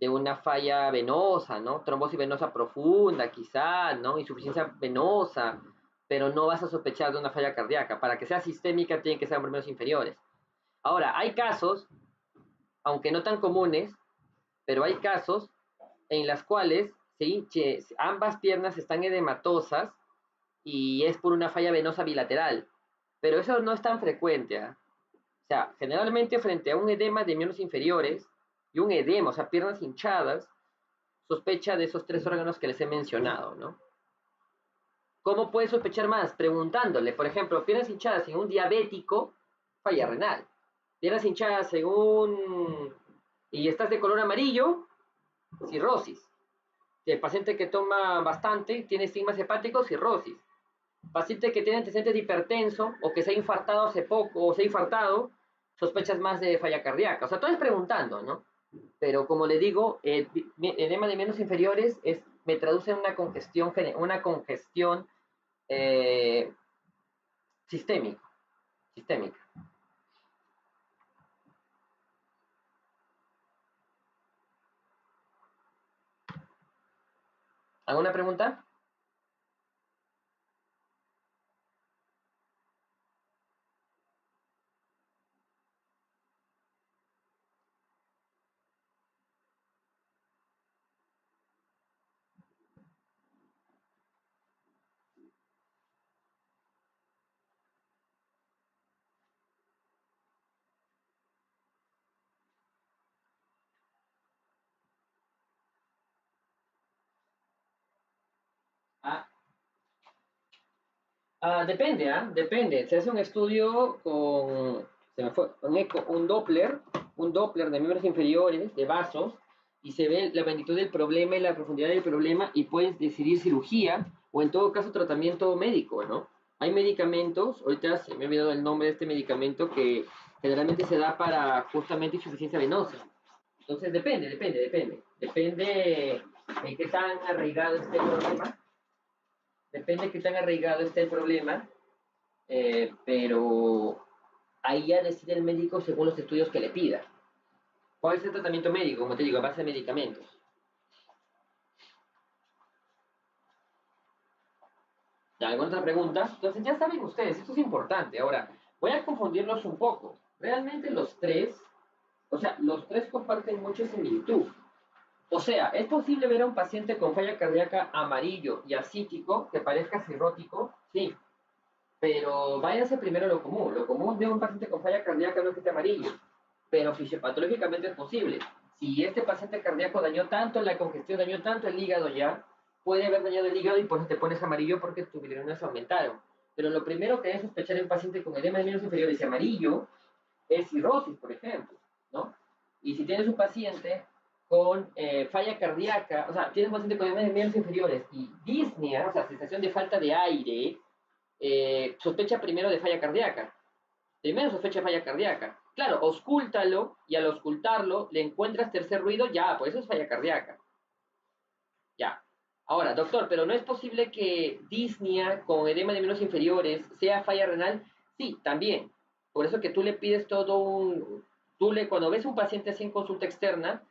una falla venosa, ¿no? Trombosis venosa profunda, quizás, ¿no? Insuficiencia venosa, pero no vas a sospechar de una falla cardíaca. Para que sea sistémica, tienen que ser miembros inferiores. Ahora, hay casos, aunque no tan comunes, pero hay casos en las cuales ¿sí? Ambas piernas están edematosas y es por una falla venosa bilateral. Pero eso no es tan frecuente. ¿Eh? O sea, generalmente frente a un edema de miembros inferiores y un edema, o sea, piernas hinchadas, sospecha de esos tres órganos que les he mencionado, ¿no? ¿Cómo puedes sospechar más? Preguntándole, por ejemplo, piernas hinchadas en un diabético, falla renal. Piernas hinchadas en un... y estás de color amarillo, cirrosis. El paciente que toma bastante, tiene estigmas hepáticos, cirrosis. Paciente que tiene antecedentes de hipertenso o que se ha infartado hace poco o se ha infartado, sospechas más de falla cardíaca. O sea, todo es preguntando, ¿no? Pero como le digo, el edema de miembros inferiores me traduce en una congestión eh, sistémica, sistémica. ¿Alguna pregunta? Ah, depende, ¿ah? Depende. Se hace un estudio con, se me fue, un Doppler de miembros inferiores, de vasos, y se ve la magnitud del problema y la profundidad del problema y puedes decidir cirugía o en todo caso tratamiento médico, ¿no? Hay medicamentos, ahorita se me ha olvidado el nombre de este medicamento que generalmente se da para justamente insuficiencia venosa. Entonces depende. Depende de qué tan arraigado esté el problema. Depende de qué tan arraigado esté el problema, pero ahí ya decide el médico según los estudios que le pida. ¿Cuál es el tratamiento médico? Como te digo, a base de medicamentos. ¿Alguna otra pregunta? Entonces ya saben ustedes, esto es importante. Ahora, voy a confundirlos un poco. Realmente los tres comparten mucha similitud. O sea, es posible ver a un paciente con falla cardíaca amarillo y ascítico que parezca cirrótico, sí, pero váyanse primero a lo común. Lo común de un paciente con falla cardíaca no es que esté amarillo, pero fisiopatológicamente es posible. Si este paciente cardíaco dañó tanto la congestión, dañó tanto el hígado ya, puede haber dañado el hígado y por eso te pones amarillo porque tus bilirrubinas aumentaron. Pero lo primero que es sospechar en un paciente con edema de miembros inferiores y amarillo es cirrosis, por ejemplo, ¿no? Y si tienes un paciente con falla cardíaca, o sea, tienes un paciente con edema de miembros inferiores y disnea, o sea, sensación de falta de aire, sospecha primero de falla cardíaca. Primero sospecha de falla cardíaca. Claro, auscúltalo y al auscultarlo le encuentras tercer ruido, ya, pues eso es falla cardíaca. Ya. Ahora, doctor, pero ¿no es posible que disnea con edema de miembros inferiores sea falla renal? Sí, también. Por eso que tú le pides todo un... cuando ves un paciente así en consulta externa,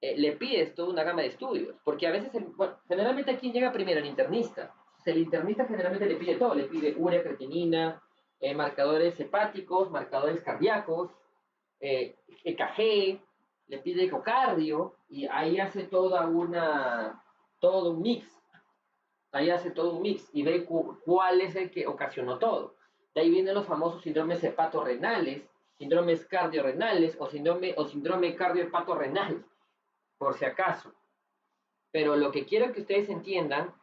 le pides toda una gama de estudios. Porque a veces, bueno, generalmente a quién llega primero, el internista. El internista generalmente le pide todo. Le pide urea, creatinina, marcadores hepáticos, marcadores cardíacos, EKG, le pide ecocardio, y ahí hace todo un mix. Ahí hace todo un mix y ve cuál es el que ocasionó todo. De ahí vienen los famosos síndromes hepatorrenales, síndromes cardiorrenales o síndrome cardiohepatorrenal, por si acaso. Pero lo que quiero que ustedes entiendan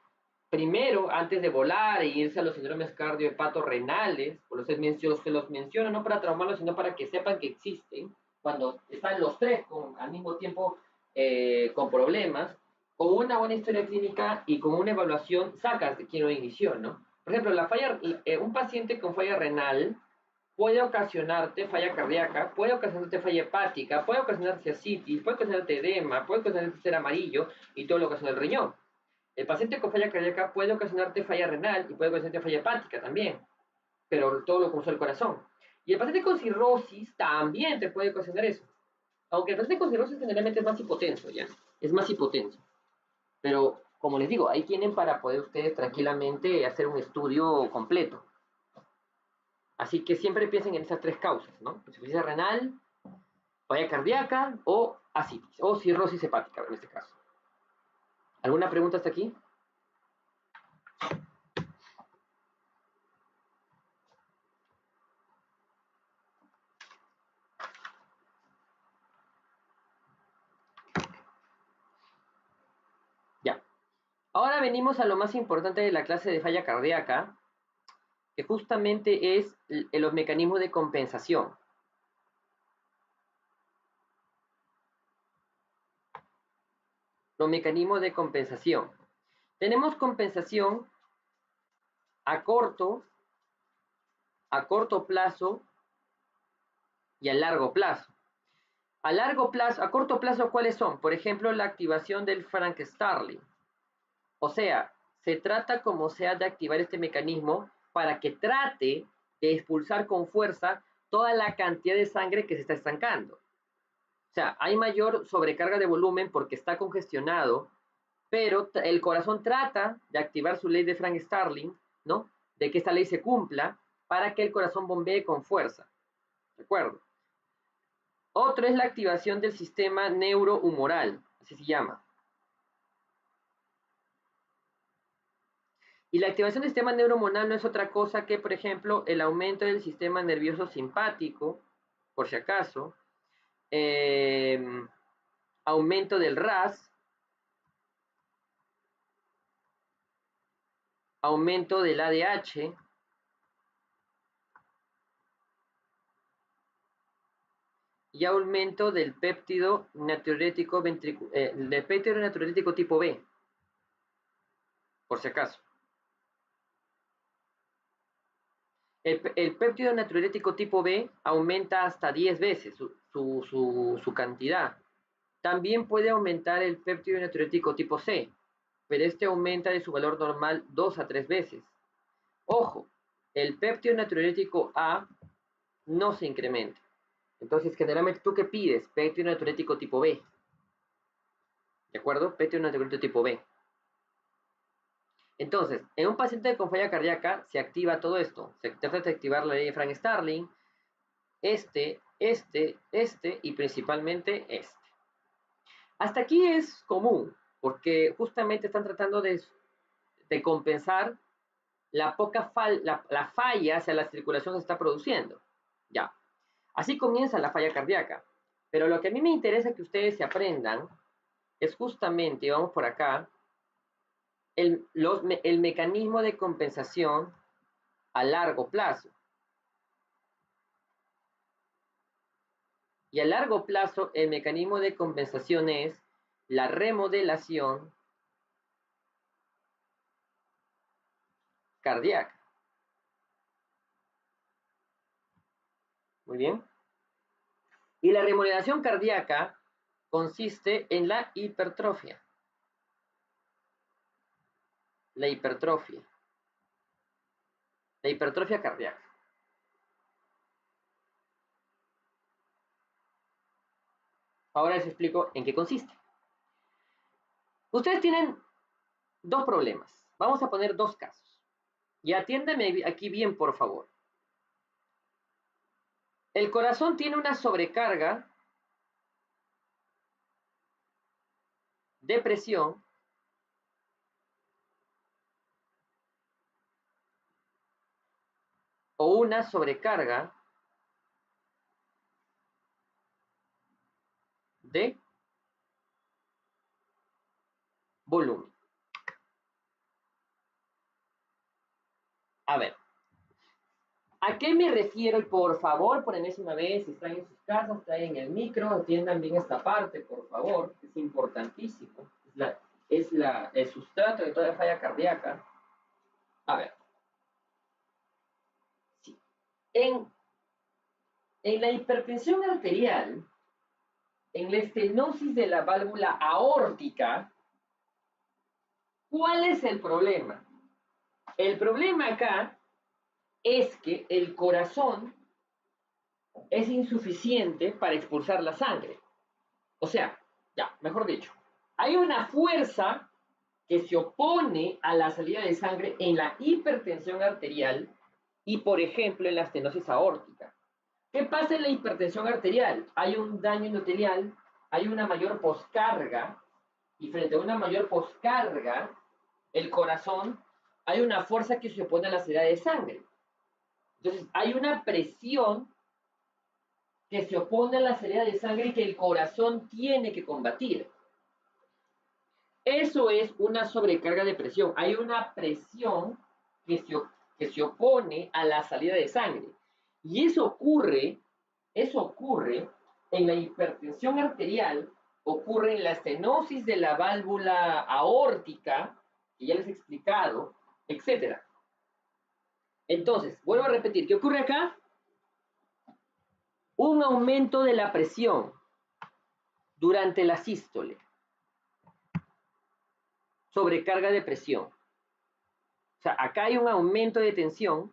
primero, antes de volar e irse a los síndromes cardiohepatorrenales, se los menciono no para traumarlos, sino para que sepan que existen, cuando están los tres al mismo tiempo con problemas, con una buena historia clínica y con una evaluación, sacas de quién lo inició, ¿no? Por ejemplo, un paciente con falla renal puede ocasionarte falla cardíaca, puede ocasionarte falla hepática, puede ocasionarte ascitis, puede ocasionarte edema, puede ocasionarte ser amarillo y todo lo que ocasiona el riñón. El paciente con falla cardíaca puede ocasionarte falla renal y puede ocasionarte falla hepática también, pero todo lo causó el corazón. Y el paciente con cirrosis también te puede ocasionar eso. Aunque el paciente con cirrosis generalmente es más hipotenso, ¿ya? Es más hipotenso. Pero, como les digo, ahí tienen para poder ustedes tranquilamente hacer un estudio completo. Así que siempre piensen en esas tres causas, ¿no? Insuficiencia renal, falla cardíaca o ascitis, o cirrosis hepática en este caso. ¿Alguna pregunta hasta aquí? Ya. Ahora venimos a lo más importante de la clase de falla cardíaca, que justamente es los mecanismos de compensación. Los mecanismos de compensación. Tenemos compensación a corto plazo y a largo plazo. A corto plazo, ¿cuáles son? Por ejemplo, la activación del Frank Starling. O sea, se trata como sea de activar este mecanismo para que trate de expulsar con fuerza toda la cantidad de sangre que se está estancando. O sea, hay mayor sobrecarga de volumen porque está congestionado, pero el corazón trata de activar su ley de Frank Starling, ¿no? De que esta ley se cumpla para que el corazón bombee con fuerza. ¿De acuerdo? Otro es la activación del sistema neurohumoral, así se llama. Y la activación del sistema neurohormonal no es otra cosa que, por ejemplo, el aumento del sistema nervioso simpático, por si acaso, aumento del RAS, aumento del ADH, y aumento del péptido natriurético tipo B, por si acaso. El péptido natriurético tipo B aumenta hasta 10 veces su cantidad. También puede aumentar el péptido natriurético tipo C, pero este aumenta de su valor normal 2 a 3 veces. Ojo, el péptido natriurético A no se incrementa. Entonces, generalmente, ¿tú qué pides? Péptido natriurético tipo B. ¿De acuerdo? Péptido natriurético tipo B. Entonces, en un paciente con falla cardíaca se activa todo esto. Se trata de activar la ley de Frank Starling, este y principalmente este. Hasta aquí es común, porque justamente están tratando de compensar la falla hacia la circulación que se está produciendo. Ya. Así comienza la falla cardíaca. Pero lo que a mí me interesa que ustedes se aprendan es justamente, vamos por acá, el mecanismo de compensación a largo plazo. Y a largo plazo, el mecanismo de compensación es la remodelación cardíaca. Muy bien. Y la remodelación cardíaca consiste en la hipertrofia. La hipertrofia. La hipertrofia cardíaca. Ahora les explico en qué consiste. Ustedes tienen dos problemas. Vamos a poner dos casos. Y atiéndeme aquí bien, por favor. El corazón tiene una sobrecarga de presión o una sobrecarga de volumen. A ver, ¿a qué me refiero? Y por favor, por enésima vez, si están en sus casas, están en el micro, atiendan bien esta parte, por favor, es importantísimo. El sustrato de toda falla cardíaca. A ver, sí. En la hipertensión arterial, en la estenosis de la válvula aórtica, ¿cuál es el problema? El problema acá es que el corazón es insuficiente para expulsar la sangre. O sea, ya, mejor dicho, hay una fuerza que se opone a la salida de sangre en la hipertensión arterial y, por ejemplo, en la estenosis aórtica. ¿Qué pasa en la hipertensión arterial? Hay un daño endotelial, hay una mayor poscarga, y frente a una mayor poscarga, el corazón, hay una fuerza que se opone a la salida de sangre. Entonces, hay una presión que se opone a la salida de sangre y que el corazón tiene que combatir. Eso es una sobrecarga de presión. Hay una presión que se opone a la salida de sangre. Y eso ocurre en la hipertensión arterial, ocurre en la estenosis de la válvula aórtica, que ya les he explicado, etc. Entonces, vuelvo a repetir, ¿qué ocurre acá? Un aumento de la presión durante la sístole, sobrecarga de presión. O sea, acá hay un aumento de tensión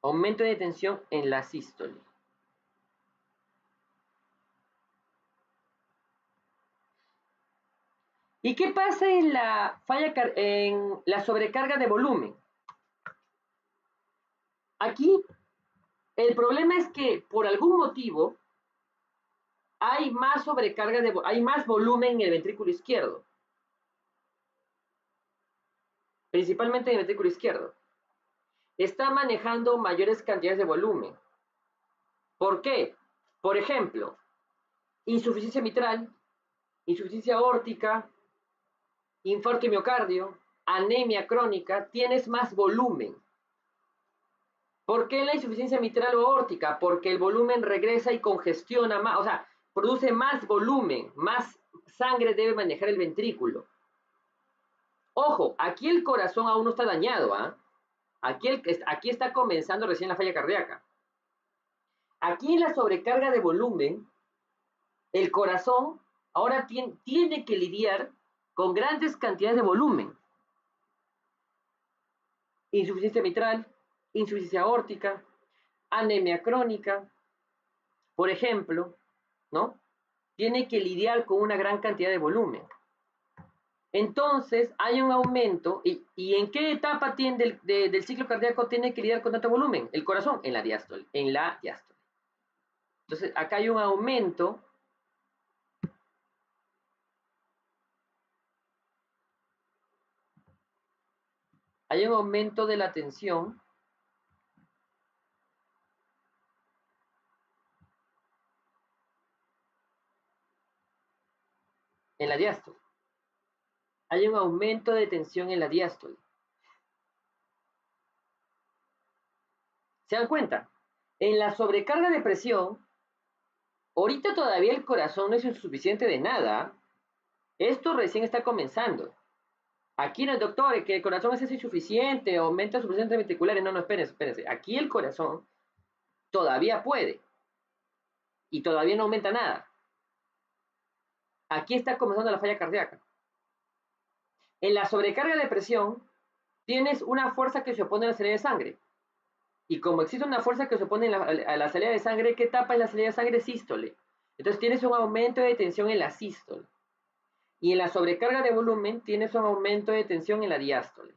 aumento de tensión en la sístole. ¿Y qué pasa en en la sobrecarga de volumen? Aquí el problema es que por algún motivo hay más sobrecarga hay más volumen en el ventrículo izquierdo, principalmente en el ventrículo izquierdo. Está manejando mayores cantidades de volumen. ¿Por qué? Por ejemplo, insuficiencia mitral, insuficiencia aórtica, infarto y miocardio, anemia crónica, tienes más volumen. ¿Por qué la insuficiencia mitral o aórtica? Porque el volumen regresa y congestiona más, o sea, produce más volumen, más sangre debe manejar el ventrículo. Ojo, aquí el corazón aún no está dañado, ¿ah? Aquí está comenzando recién la falla cardíaca. Aquí en la sobrecarga de volumen, el corazón ahora tiene que lidiar con grandes cantidades de volumen. Insuficiencia mitral, insuficiencia aórtica, anemia crónica, por ejemplo, ¿no? Tiene que lidiar con una gran cantidad de volumen. Entonces, hay un aumento, ¿y en qué etapa del ciclo cardíaco tiene que lidiar con tanto volumen? El corazón, en la diástole, Entonces, acá hay un aumento de la tensión en la diástole. Hay un aumento de tensión en la diástole. ¿Se dan cuenta? En la sobrecarga de presión, ahorita todavía el corazón no es insuficiente de nada. Esto recién está comenzando. Aquí no, doctor, que el corazón es insuficiente, aumenta suficiente ventriculares. No, espérense. Aquí el corazón todavía puede y todavía no aumenta nada. Aquí está comenzando la falla cardíaca. En la sobrecarga de presión, tienes una fuerza que se opone a la salida de sangre. Y como existe una fuerza que se opone a la salida de sangre, ¿qué etapa es la salida de sangre? Sístole. Entonces tienes un aumento de tensión en la sístole. Y en la sobrecarga de volumen tienes un aumento de tensión en la diástole.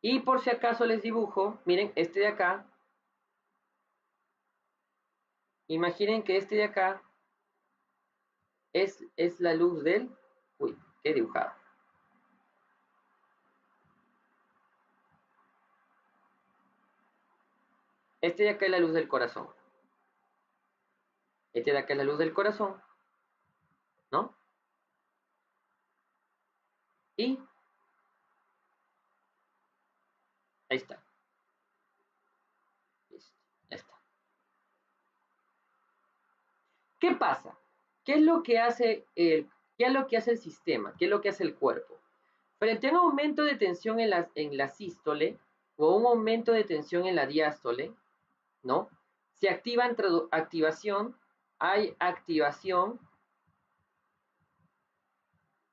Y por si acaso les dibujo, miren, este de acá, imaginen que este de acá es la luz del... Uy, qué dibujado. Este de acá es la luz del corazón. Este de acá es la luz del corazón, ¿no? Y ahí está. Listo, ya está. ¿Qué pasa? ¿Qué es lo que hace qué es lo que hace el sistema? ¿Qué es lo que hace el cuerpo? Frente a un aumento de tensión en la sístole o un aumento de tensión en la diástole, ¿no? Se activan activación, hay activación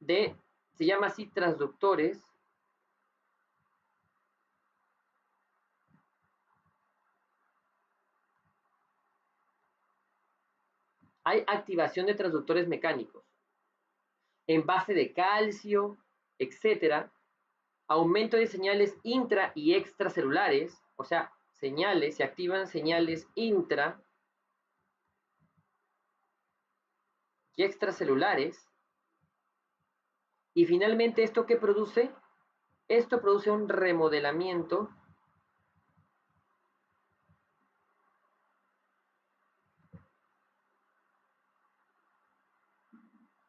de, se llama así, transductores. Hay activación de transductores mecánicos en base de calcio, etcétera. Aumento de señales intra y extracelulares, o sea, señales, se activan señales intra y extracelulares. Y finalmente, ¿esto qué produce? Esto produce un remodelamiento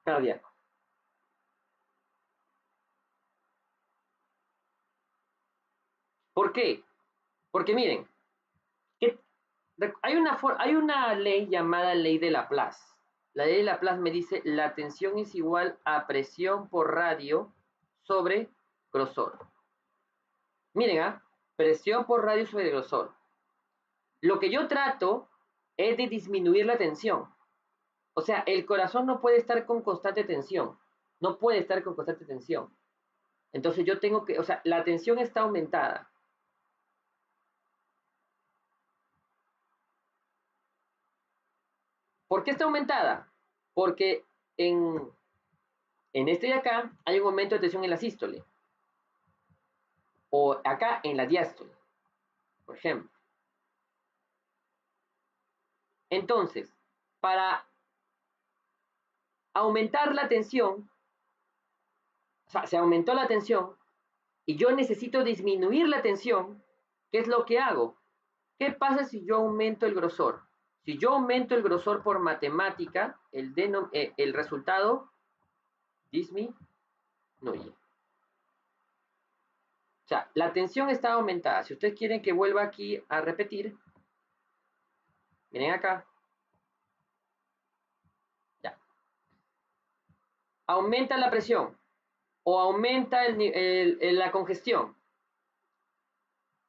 cardíaco. ¿Por qué? Porque miren, hay una ley llamada ley de Laplace. La ley de Laplace me dice la tensión es igual a presión por radio sobre grosor. Miren, presión por radio sobre grosor. Lo que yo trato es de disminuir la tensión. O sea, el corazón no puede estar con constante tensión. No puede estar con constante tensión. Entonces yo tengo que, o sea, la tensión está aumentada. ¿Por qué está aumentada? Porque en este de acá hay un aumento de tensión en la sístole. O acá en la diástole, por ejemplo. Entonces, para aumentar la tensión, o sea, se aumentó la tensión y yo necesito disminuir la tensión, ¿qué es lo que hago? ¿Qué pasa si yo aumento el grosor? Si yo aumento el grosor por matemática, el resultado disminuye. O sea, la tensión está aumentada. Si ustedes quieren que vuelva aquí a repetir, miren acá. Ya. Aumenta la presión o aumenta la congestión.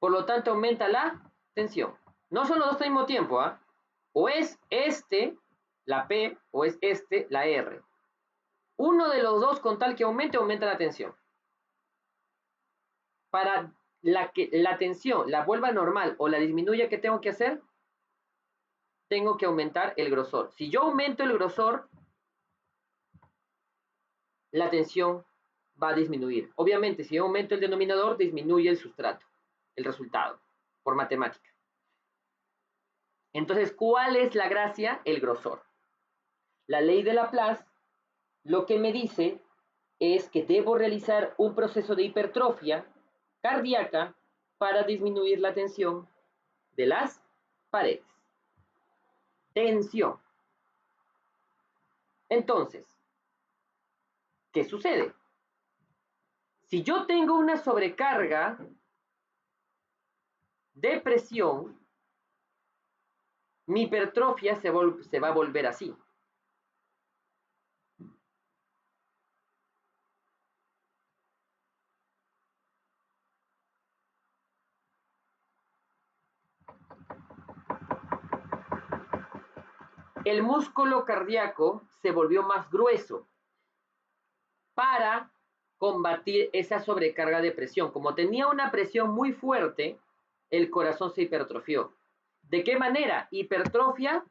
Por lo tanto, aumenta la tensión. No son los dos al mismo tiempo, ¿ah? O es este, la P, o es este, la R. Uno de los dos, con tal que aumente, aumenta la tensión. Para que la tensión la vuelva normal o la disminuya, ¿qué tengo que hacer? Tengo que aumentar el grosor. Si yo aumento el grosor, la tensión va a disminuir. Obviamente, si yo aumento el denominador, disminuye el sustrato, el resultado, por matemática. Entonces, ¿cuál es la gracia? El grosor. La ley de Laplace lo que me dice es que debo realizar un proceso de hipertrofia cardíaca para disminuir la tensión de las paredes. Tensión. Entonces, ¿qué sucede? Si yo tengo una sobrecarga de presión, mi hipertrofia se va a volver así. El músculo cardíaco se volvió más grueso para combatir esa sobrecarga de presión. Como tenía una presión muy fuerte, el corazón se hipertrofió. ¿De qué manera? Hipertrofia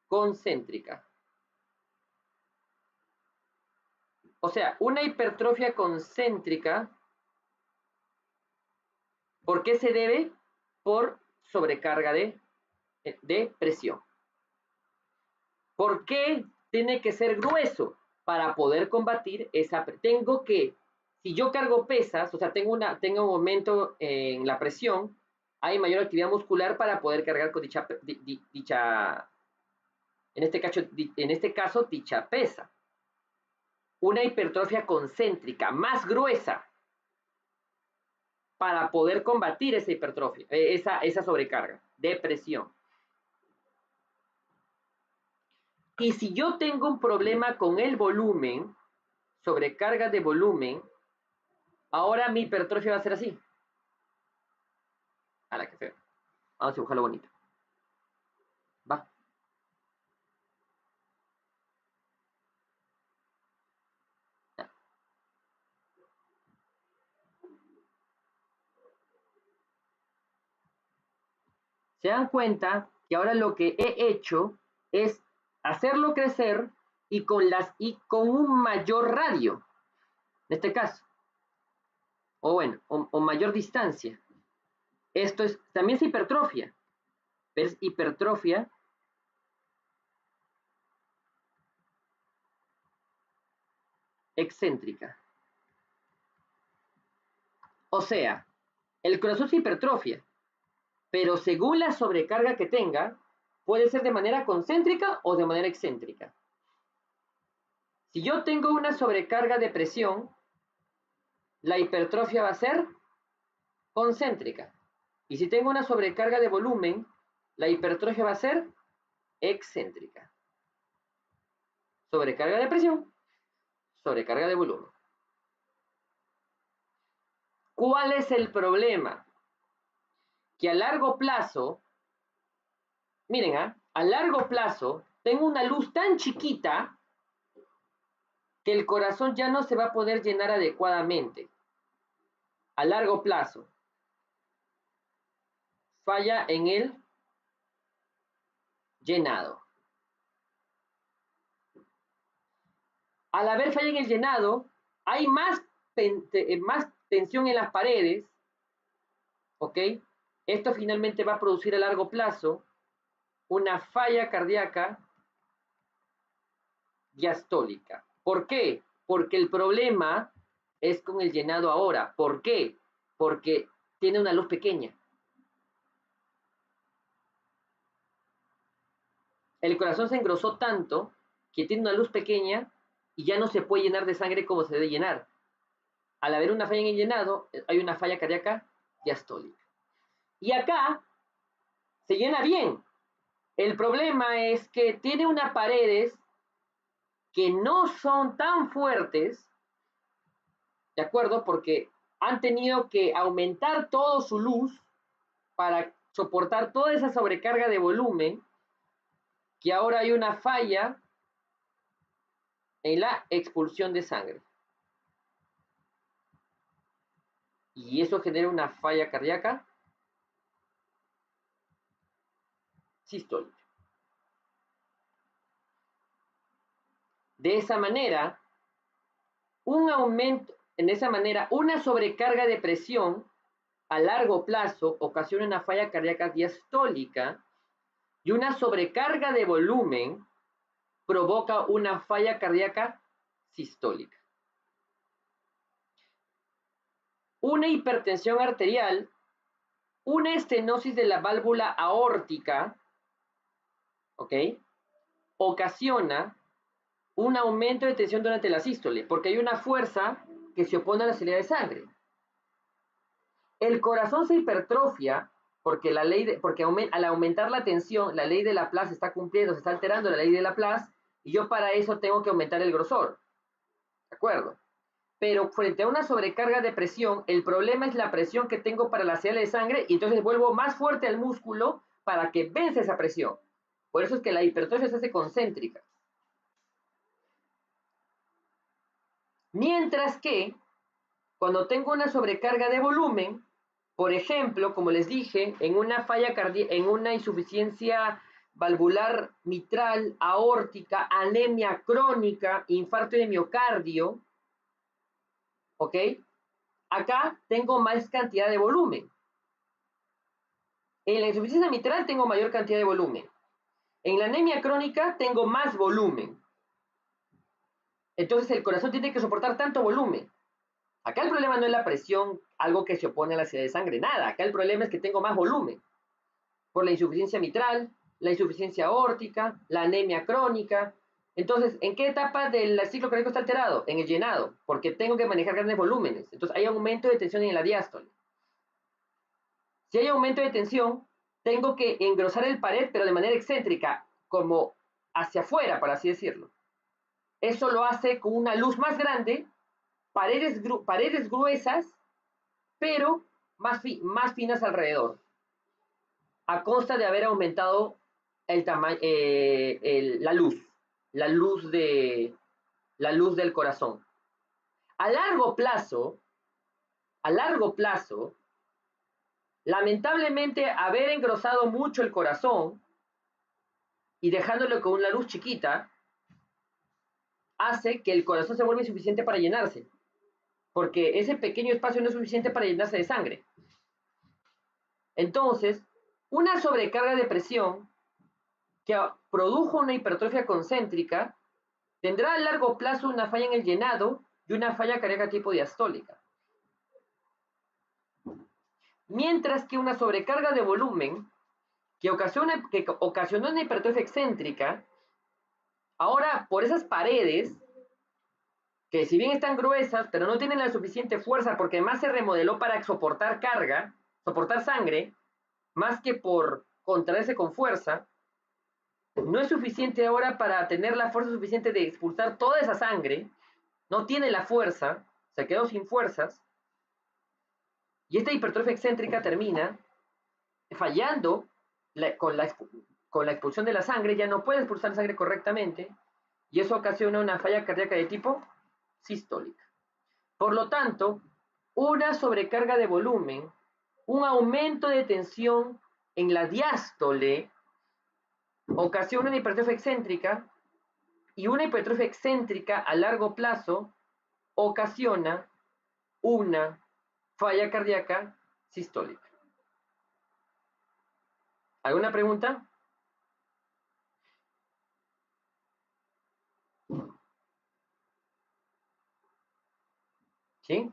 concéntrica. O sea, una hipertrofia concéntrica, ¿por qué se debe? Por sobrecarga de presión. ¿Por qué tiene que ser grueso? Para poder combatir esa... Tengo que, si yo cargo pesas, o sea, tengo un aumento en la presión, hay mayor actividad muscular para poder cargar con en este caso, dicha pesa. Una hipertrofia concéntrica más gruesa para poder combatir esa hipertrofia, esa sobrecarga de presión. Y si yo tengo un problema con el volumen, sobrecarga de volumen, ahora mi hipertrofia va a ser así. A la que feo. Vamos a dibujarlo bonito. Va. Se dan cuenta que ahora lo que he hecho es hacerlo crecer y con un mayor radio, en este caso, o bueno, o mayor distancia. Esto también es hipertrofia, pero es hipertrofia excéntrica. O sea, el corazón se hipertrofia, pero según la sobrecarga que tenga, puede ser de manera concéntrica o de manera excéntrica. Si yo tengo una sobrecarga de presión, la hipertrofia va a ser concéntrica. Y si tengo una sobrecarga de volumen, la hipertrofia va a ser excéntrica. Sobrecarga de presión, sobrecarga de volumen. ¿Cuál es el problema? Que a largo plazo, miren, a largo plazo, tengo una luz tan chiquita que el corazón ya no se va a poder llenar adecuadamente. A largo plazo. Falla en el llenado. Al haber falla en el llenado, hay más tensión en las paredes, ¿ok? Esto finalmente va a producir a largo plazo una falla cardíaca diastólica. ¿Por qué? Porque el problema es con el llenado ahora. ¿Por qué? Porque tiene una luz pequeña. El corazón se engrosó tanto que tiene una luz pequeña y ya no se puede llenar de sangre como se debe llenar. Al haber una falla en el llenado, hay una falla cardíaca diastólica. Y acá se llena bien. El problema es que tiene unas paredes que no son tan fuertes, ¿de acuerdo? Porque han tenido que aumentar todo su luz para soportar toda esa sobrecarga de volumen, que ahora hay una falla en la expulsión de sangre. Y eso genera una falla cardíaca sistólica. De esa manera, una sobrecarga de presión a largo plazo ocasiona una falla cardíaca diastólica y una sobrecarga de volumen provoca una falla cardíaca sistólica. Una hipertensión arterial, una estenosis de la válvula aórtica, ¿ok? Ocasiona un aumento de tensión durante la sístole, porque hay una fuerza que se opone a la salida de sangre. El corazón se hipertrofia porque al aumentar la tensión, la ley de Laplace se está cumpliendo, se está alterando la ley de Laplace, y yo para eso tengo que aumentar el grosor. ¿De acuerdo? Pero frente a una sobrecarga de presión, el problema es la presión que tengo para la salida de sangre, y entonces vuelvo más fuerte al músculo para que vence esa presión. Por eso es que la hipertrofia se hace concéntrica. Mientras que, cuando tengo una sobrecarga de volumen, por ejemplo, como les dije, en una falla cardíaca, en una insuficiencia valvular mitral, aórtica, anemia crónica, infarto de miocardio, ¿ok? Acá tengo más cantidad de volumen. En la insuficiencia mitral tengo mayor cantidad de volumen. En la anemia crónica tengo más volumen. Entonces el corazón tiene que soportar tanto volumen. Acá el problema no es la presión, algo que se opone a la salida de sangre, nada. Acá el problema es que tengo más volumen por la insuficiencia mitral, la insuficiencia aórtica, la anemia crónica. Entonces, ¿en qué etapa del ciclo cardíaco está alterado? En el llenado, porque tengo que manejar grandes volúmenes. Entonces, hay aumento de tensión en la diástole. Si hay aumento de tensión, tengo que engrosar el pared, pero de manera excéntrica, como hacia afuera, por así decirlo. Eso lo hace con una luz más grande, paredes gruesas, pero más finas alrededor, a costa de haber aumentado el la luz del corazón. A largo plazo, lamentablemente haber engrosado mucho el corazón y dejándolo con una luz chiquita, hace que el corazón se vuelva insuficiente para llenarse, porque ese pequeño espacio no es suficiente para llenarse de sangre. Entonces, una sobrecarga de presión que produjo una hipertrofia concéntrica tendrá a largo plazo una falla en el llenado y una falla cardíaca tipo diastólica. Mientras que una sobrecarga de volumen que ocasionó una hipertrofia excéntrica, ahora por esas paredes, que si bien están gruesas, pero no tienen la suficiente fuerza porque además se remodeló para soportar carga, soportar sangre, más que por contraerse con fuerza, no es suficiente ahora para tener la fuerza suficiente de expulsar toda esa sangre, no tiene la fuerza, se quedó sin fuerzas, y esta hipertrofia excéntrica termina fallando con la expulsión de la sangre, ya no puede expulsar sangre correctamente, y eso ocasiona una falla cardíaca de tipo sistólica. Por lo tanto, una sobrecarga de volumen, un aumento de tensión en la diástole, ocasiona una hipertrofia excéntrica, y una hipertrofia excéntrica a largo plazo ocasiona una falla cardíaca sistólica. ¿Alguna pregunta? ¿Sí?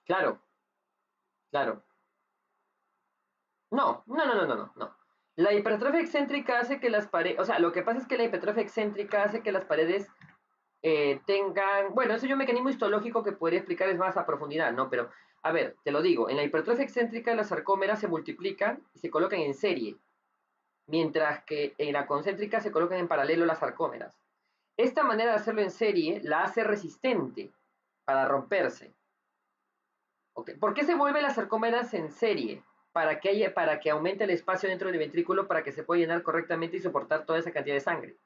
Claro, claro. No. La hipertrofia excéntrica hace que las paredes, o sea, lo que pasa es que la hipertrofia excéntrica hace que las paredes tengan, bueno, eso es un mecanismo histológico que podría explicar es más a profundidad, ¿no? Pero, a ver, te lo digo, en la hipertrofia excéntrica las sarcómeras se multiplican y se colocan en serie, mientras que en la concéntrica se colocan en paralelo las sarcómeras. Esta manera de hacerlo en serie la hace resistente para romperse. ¿Okay? ¿Por qué se vuelven las sarcómeras en serie? Para que aumente el espacio dentro del ventrículo para que se pueda llenar correctamente y soportar toda esa cantidad de sangre.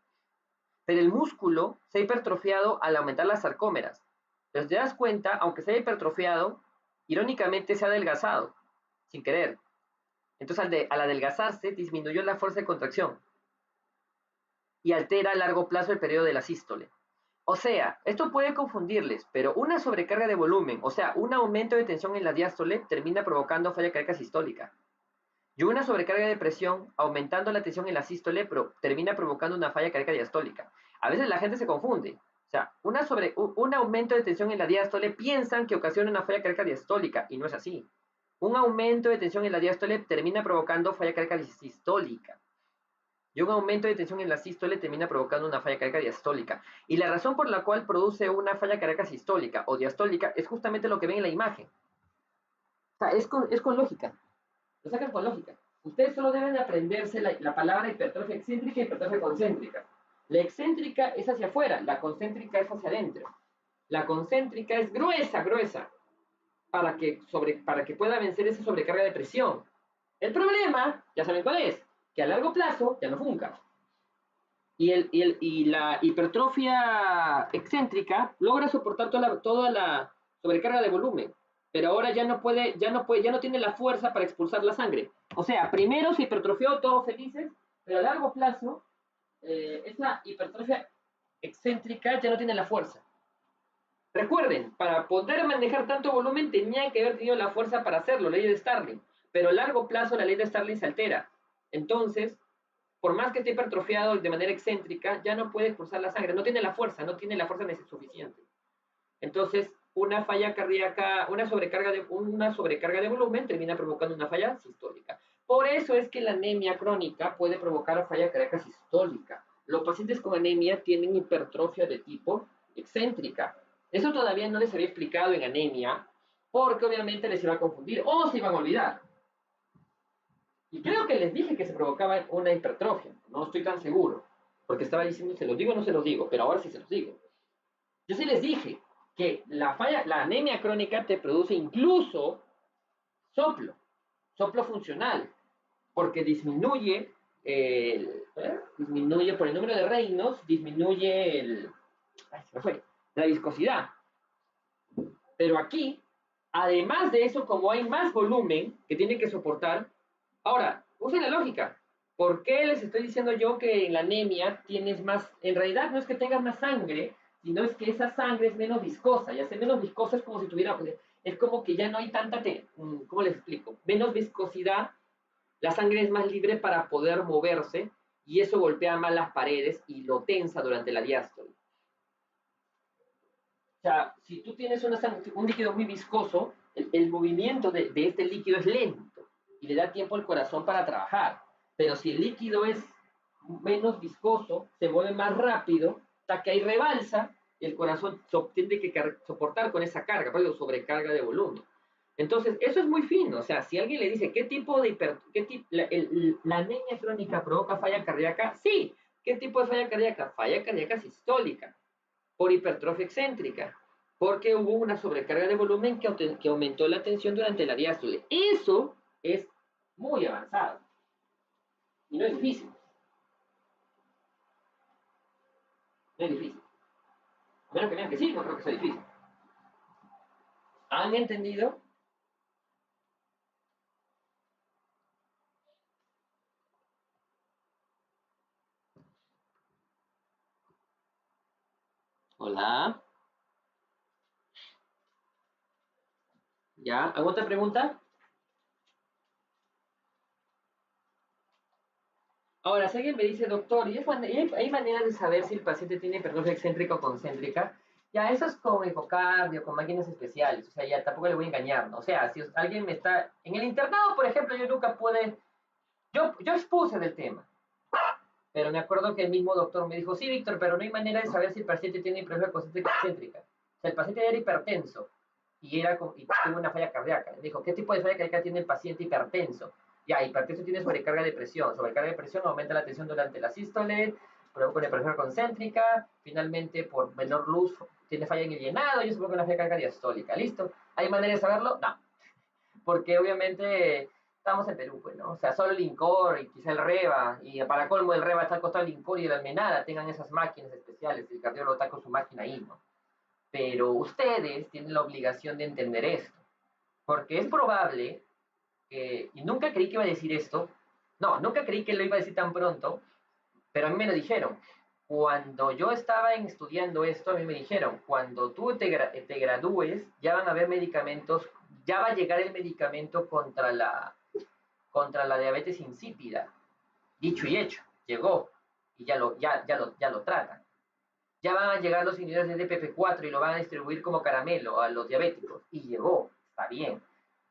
Pero el músculo se ha hipertrofiado al aumentar las sarcómeras. Pero si te das cuenta, aunque se haya hipertrofiado, irónicamente se ha adelgazado, sin querer. Entonces, al adelgazarse, disminuyó la fuerza de contracción y altera a largo plazo el periodo de la sístole. O sea, esto puede confundirles, pero una sobrecarga de volumen, o sea, un aumento de tensión en la diástole, termina provocando falla cardíaca sistólica. Y una sobrecarga de presión, aumentando la tensión en la sístole, termina provocando una falla cardíaca diastólica. A veces la gente se confunde. O sea, un aumento de tensión en la diástole piensan que ocasiona una falla cardíaca diastólica, y no es así. Un aumento de tensión en la diástole termina provocando falla cardíaca sistólica. Y un aumento de tensión en la sístole termina provocando una falla cardíaca diastólica. Y la razón por la cual produce una falla cardíaca sistólica o diastólica es justamente lo que ven en la imagen. O sea, es con lógica. Lo sacan con lógica. Ustedes solo deben aprenderse la palabra hipertrofia excéntrica y hipertrofia concéntrica. La excéntrica es hacia afuera, la concéntrica es hacia adentro. La concéntrica es gruesa, para que pueda vencer esa sobrecarga de presión. El problema, ya saben cuál es, que a largo plazo ya no funca. Y la hipertrofia excéntrica logra soportar toda la sobrecarga de volumen, pero ahora ya no tiene la fuerza para expulsar la sangre. O sea, primero se hipertrofió, todos felices, pero a largo plazo, esa hipertrofia excéntrica ya no tiene la fuerza. Recuerden, para poder manejar tanto volumen tenían que haber tenido la fuerza para hacerlo, ley de Starling. Pero a largo plazo la ley de Starling se altera. Entonces, por más que esté hipertrofiado de manera excéntrica, ya no puede expulsar la sangre, no tiene la fuerza suficiente. Entonces, una falla cardíaca, una sobrecarga de volumen termina provocando una falla sistólica. Por eso es que la anemia crónica puede provocar falla cardíaca sistólica. Los pacientes con anemia tienen hipertrofia de tipo excéntrica. Eso todavía no les había explicado en anemia, porque obviamente les iba a confundir o se iban a olvidar. Y creo que les dije que se provocaba una hipertrofia, no estoy tan seguro, porque estaba diciendo, ¿se los digo o no se los digo? Pero ahora sí se los digo. Yo sí les dije que la anemia crónica te produce incluso soplo funcional, porque disminuye por el número de reinos, disminuye la viscosidad. Pero aquí, además de eso, como hay más volumen que tiene que soportar, ahora, usen la lógica. ¿Por qué les estoy diciendo yo que en la anemia tienes más? En realidad no es que tengas más sangre, sino es que esa sangre es menos viscosa. Y hacer menos viscosa es como si tuviera, es como que ya no hay tanta, ¿cómo les explico? Menos viscosidad, la sangre es más libre para poder moverse y eso golpea más las paredes y lo tensa durante la diástole. O sea, si tú tienes un líquido muy viscoso, el movimiento de este líquido es lento y le da tiempo al corazón para trabajar. Pero si el líquido es menos viscoso, se mueve más rápido, hasta que hay rebalsa, el corazón tiene que soportar con esa carga, por sobrecarga de volumen. Entonces, eso es muy fino. O sea, si alguien le dice qué tipo de la anemia crónica provoca falla cardíaca, sí. ¿Qué tipo de falla cardíaca? Falla cardíaca sistólica por hipertrofia excéntrica, porque hubo una sobrecarga de volumen que aumentó la tensión durante la diástole. Eso es muy avanzado y no es difícil. No es difícil. A menos que vean que sí, no creo que sea difícil. ¿Han entendido? Hola. ¿Ya? ¿Alguna otra pregunta? Ahora, si alguien me dice, doctor, ¿hay maneras de saber si el paciente tiene hipertrofia excéntrica o concéntrica? Ya, eso es con ecocardio, con máquinas especiales, o sea, ya tampoco le voy a engañar, ¿no? O sea, si alguien me está... En el internado, por ejemplo, yo nunca pude... Yo expuse del tema, pero me acuerdo que el mismo doctor me dijo, sí, Víctor, pero no hay manera de saber si el paciente tiene hipertrofia concéntrica o excéntrica. O sea, el paciente era hipertenso y tuvo una falla cardíaca. Me dijo, ¿qué tipo de falla cardíaca tiene el paciente hipertenso? Ya, hipertenso tiene sobrecarga de presión. Sobrecarga de presión aumenta la tensión durante la sístole, provoca una hipertrofia concéntrica, finalmente por menor luz tiene falla en el llenado y eso provoca una falla cardíaca diastólica. ¿Listo? ¿Hay manera de saberlo? No, porque obviamente estamos en Perú, pues, ¿no? O sea, solo el INCOR y quizá el REVA, y para colmo el REVA está al costado del INCOR y de la Almenara, tengan esas máquinas especiales, el cardiólogo está con su máquina ahí, ¿no? Pero ustedes tienen la obligación de entender esto, porque es probable que, y nunca creí que iba a decir esto, no, nunca creí que lo iba a decir tan pronto, pero a mí me lo dijeron. Cuando yo estaba estudiando esto, a mí me dijeron, cuando tú te gradúes, ya van a haber medicamentos, ya va a llegar el medicamento contra la diabetes insípida. Dicho y hecho, llegó y ya lo tratan. Ya van a llegar los inhibidores de DPP4 y lo van a distribuir como caramelo a los diabéticos. Y llegó, está bien.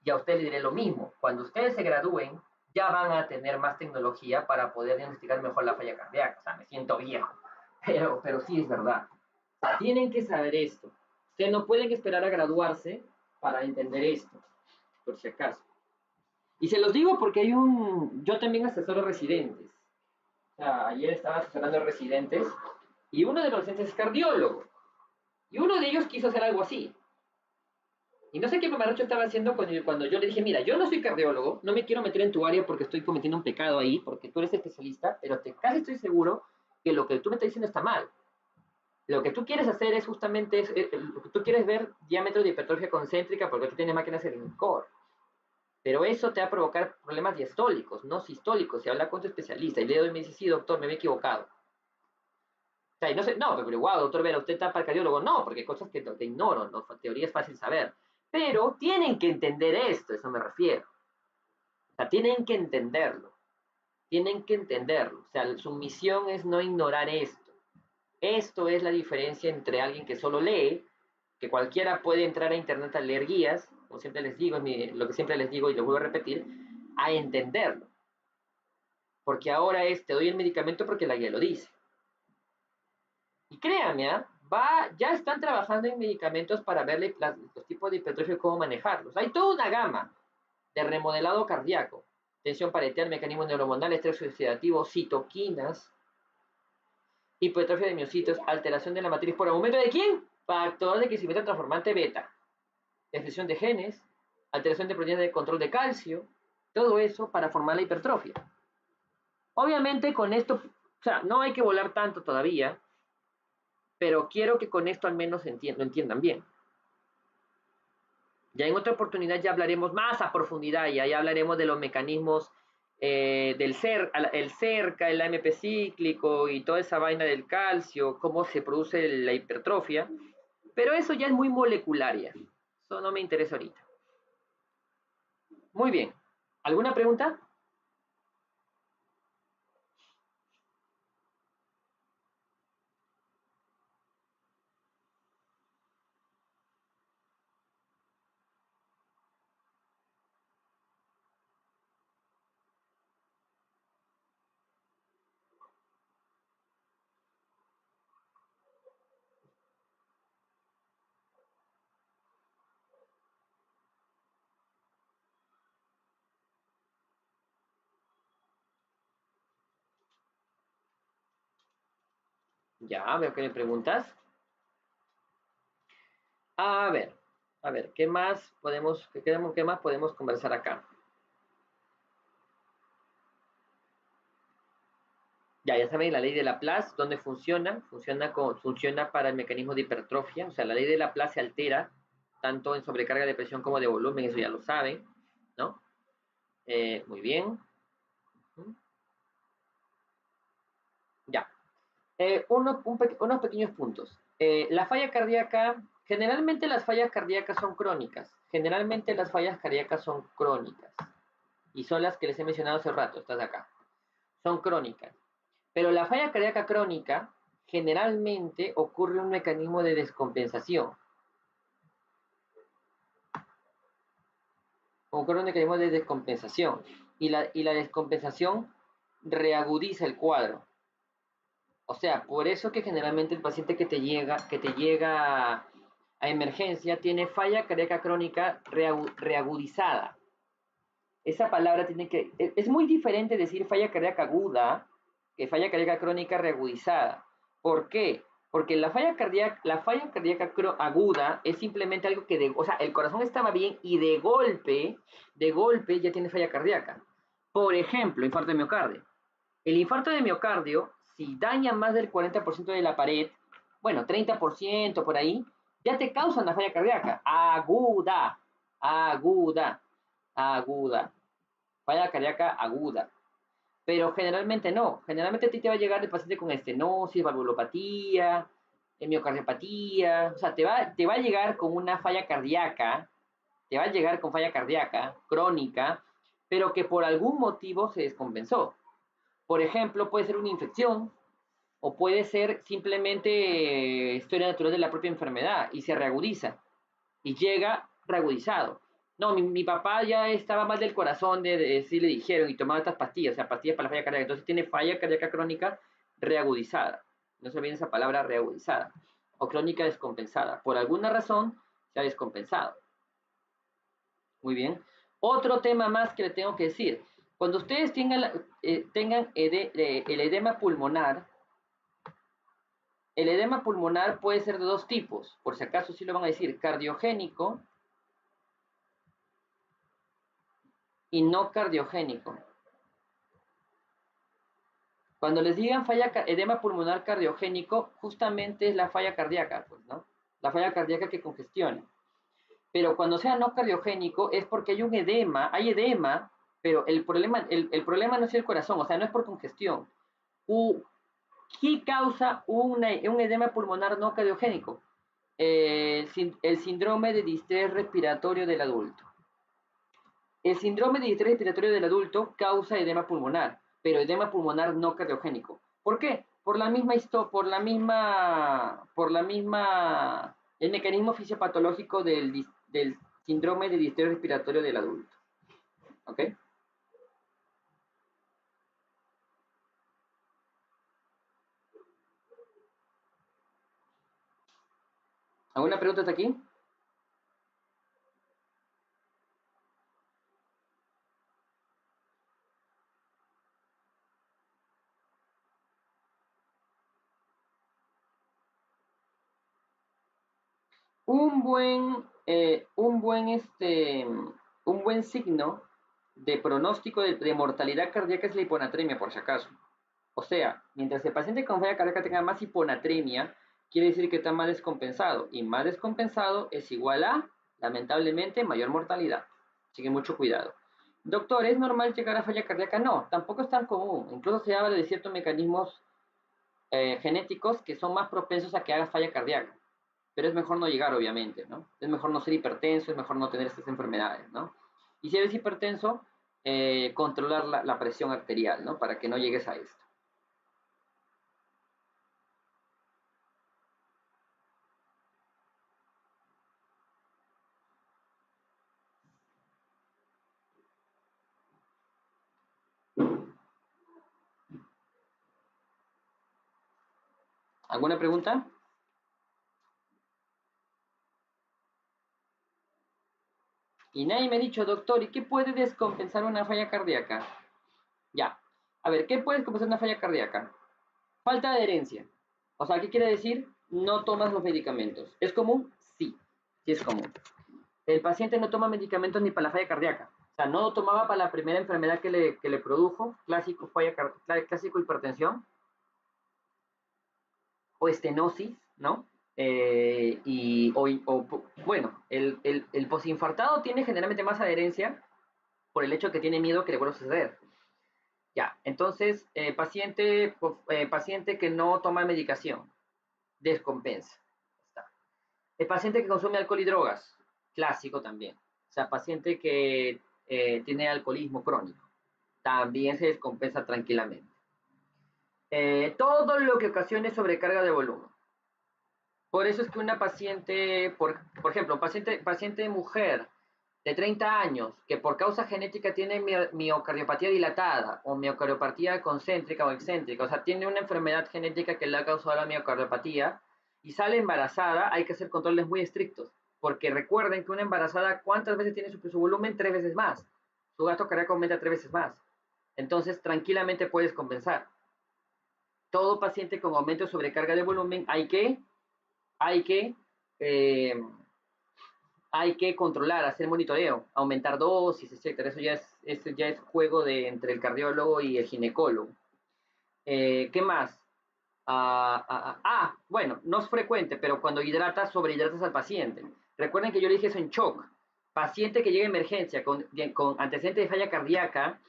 Y a usted le diré lo mismo. Cuando ustedes se gradúen, ya van a tener más tecnología para poder diagnosticar mejor la falla cardíaca. O sea, me siento viejo. Pero sí es verdad. O sea, tienen que saber esto. Ustedes no pueden esperar a graduarse para entender esto, por si acaso. Y se los digo porque yo también asesoro residentes. O sea, ayer estaba asesorando a residentes y uno de los residentes es cardiólogo. Y uno de ellos quiso hacer algo así. Y no sé qué mamarocho estaba haciendo cuando yo le dije, mira, yo no soy cardiólogo, no me quiero meter en tu área porque estoy cometiendo un pecado ahí, porque tú eres especialista, pero casi estoy seguro que lo que tú me estás diciendo está mal. Lo que tú quieres hacer es justamente, lo que tú quieres ver diámetro de hipertrofia concéntrica porque tú tienes máquinas en core. Pero eso te va a provocar problemas diastólicos, no sistólicos. Se habla con tu especialista y le doy y me dice, sí, doctor, me he equivocado. sea, y no sé, no, pero igual, doctor Vera, usted está para el cardiólogo, no, porque hay cosas que te ignoro, ¿no? Teoría es fácil saber. Pero tienen que entender esto, a eso me refiero. O sea, tienen que entenderlo. Tienen que entenderlo. O sea, su misión es no ignorar esto. Esto es la diferencia entre alguien que solo lee, que cualquiera puede entrar a internet a leer guías, como siempre les digo, lo que siempre les digo y lo vuelvo a repetir, a entenderlo. Porque ahora te doy el medicamento porque la guía lo dice. Y créanme, ya están trabajando en medicamentos para ver los tipos de hipertrofia y cómo manejarlos. Hay toda una gama de remodelado cardíaco, tensión parietal, mecanismos neurohormonales, estrés oxidativo, citoquinas, hipertrofia de miocitos, alteración de la matriz por aumento de ¿quién? Factor de crecimiento transformante beta, expresión de genes, alteración de proteínas de control de calcio, todo eso para formar la hipertrofia. Obviamente con esto, o sea, no hay que volar tanto todavía, pero quiero que con esto al menos lo entiendan bien. Ya en otra oportunidad ya hablaremos más a profundidad, y ahí hablaremos de los mecanismos el cerca, el AMP cíclico y toda esa vaina del calcio, cómo se produce la hipertrofia, pero eso ya es muy molecular ya. Eso no me interesa ahorita. Muy bien. ¿Alguna pregunta? Ya, veo que me preguntas. A ver, ¿qué más podemos conversar acá? Ya saben la ley de Laplace, ¿dónde funciona? Funciona para el mecanismo de hipertrofia, o sea, la ley de Laplace se altera tanto en sobrecarga de presión como de volumen, eso ya lo saben, ¿no? Muy bien. Ya. Unos pequeños puntos. La falla cardíaca, generalmente las fallas cardíacas son crónicas. Generalmente las fallas cardíacas son crónicas. Y son las que les he mencionado hace rato, estas de acá. Son crónicas. Pero la falla cardíaca crónica generalmente ocurre un mecanismo de descompensación. Ocurre un mecanismo de descompensación. Y la descompensación reagudiza el cuadro. O sea, por eso que generalmente el paciente que te llega a emergencia tiene falla cardíaca crónica reagudizada. Esa palabra es muy diferente decir falla cardíaca aguda que falla cardíaca crónica reagudizada. ¿Por qué? Porque la falla cardíaca aguda es simplemente algo o sea, el corazón estaba bien y de golpe ya tiene falla cardíaca. Por ejemplo, infarto de miocardio. El infarto de miocardio, si daña más del 40% de la pared, bueno, 30% por ahí, ya te causa una falla cardíaca aguda, aguda, aguda, falla cardíaca aguda. Pero generalmente no, generalmente a ti te va a llegar el paciente con estenosis, valvulopatía, miocardiopatía, o sea, te va a llegar con una falla cardíaca, te va a llegar con falla cardíaca crónica, pero que por algún motivo se descompensó. Por ejemplo, puede ser una infección o puede ser simplemente historia natural de la propia enfermedad y se reagudiza y llega reagudizado. No, mi papá ya estaba mal del corazón, sí le dijeron y tomaba estas pastillas, o sea, pastillas para la falla cardíaca. Entonces tiene falla cardíaca crónica reagudizada. No se olviden esa palabra reagudizada o crónica descompensada. Por alguna razón se ha descompensado. Muy bien. Otro tema más que le tengo que decir. Cuando ustedes tengan el edema pulmonar puede ser de dos tipos, por si acaso sí lo van a decir, cardiogénico y no cardiogénico. Cuando les digan edema pulmonar cardiogénico, justamente es la falla cardíaca, pues, ¿no? La falla cardíaca que congestiona. Pero cuando sea no cardiogénico es porque hay edema, pero el problema no es el corazón, o sea, no es por congestión. ¿Qué causa un edema pulmonar no cardiogénico? El síndrome de distrés respiratorio del adulto. El síndrome de distrés respiratorio del adulto causa edema pulmonar, pero edema pulmonar no cardiogénico. ¿Por qué? El mecanismo fisiopatológico del síndrome de distrés respiratorio del adulto. ¿Ok? ¿Alguna pregunta hasta aquí? Un buen, eh, un buen, este, un buen signo de pronóstico de mortalidad cardíaca es la hiponatremia, por si acaso. O sea, mientras el paciente con falla cardíaca tenga más hiponatremia, quiere decir que está más descompensado. Y más descompensado es igual a, lamentablemente, mayor mortalidad. Así que mucho cuidado. Doctor, ¿es normal llegar a falla cardíaca? No, tampoco es tan común. Incluso se habla de ciertos mecanismos genéticos que son más propensos a que haga falla cardíaca. Pero es mejor no llegar, obviamente, ¿no? Es mejor no ser hipertenso, es mejor no tener estas enfermedades, ¿no? Y si eres hipertenso, controlar la presión arterial, ¿no? Para que no llegues a esto. ¿Alguna pregunta? Y nadie me ha dicho, doctor, ¿y qué puede descompensar una falla cardíaca? Ya. A ver, ¿qué puede descompensar una falla cardíaca? Falta de adherencia. O sea, ¿qué quiere decir? No tomas los medicamentos. ¿Es común? Sí, sí es común. El paciente no toma medicamentos ni para la falla cardíaca. O sea, no lo tomaba para la primera enfermedad que le produjo, clásico hipertensión o estenosis, ¿no? Bueno, el posinfartado tiene generalmente más adherencia por el hecho que tiene miedo que le vuelva a suceder. Ya, entonces, paciente que no toma medicación, descompensa. Está. El paciente que consume alcohol y drogas, clásico también. O sea, paciente que tiene alcoholismo crónico, también se descompensa tranquilamente. Todo lo que ocasione sobrecarga de volumen. Por eso es que una paciente, por ejemplo, paciente mujer de 30 años que por causa genética tiene miocardiopatía dilatada o miocardiopatía concéntrica o excéntrica, o sea, tiene una enfermedad genética que le ha causado la miocardiopatía y sale embarazada, hay que hacer controles muy estrictos, porque recuerden que una embarazada, ¿cuántas veces tiene su volumen? 3 veces más. Su gasto cardíaco aumenta 3 veces más. Entonces, tranquilamente puedes compensar. Todo paciente con aumento de sobrecarga de volumen hay que eh, hay que controlar, hacer monitoreo, aumentar dosis, etcétera. Eso ya es juego entre el cardiólogo y el ginecólogo. ¿Qué más? Bueno, no es frecuente, pero cuando sobrehidratas al paciente. Recuerden que yo le dije eso en shock. Paciente que llega a emergencia con antecedente de falla cardíaca,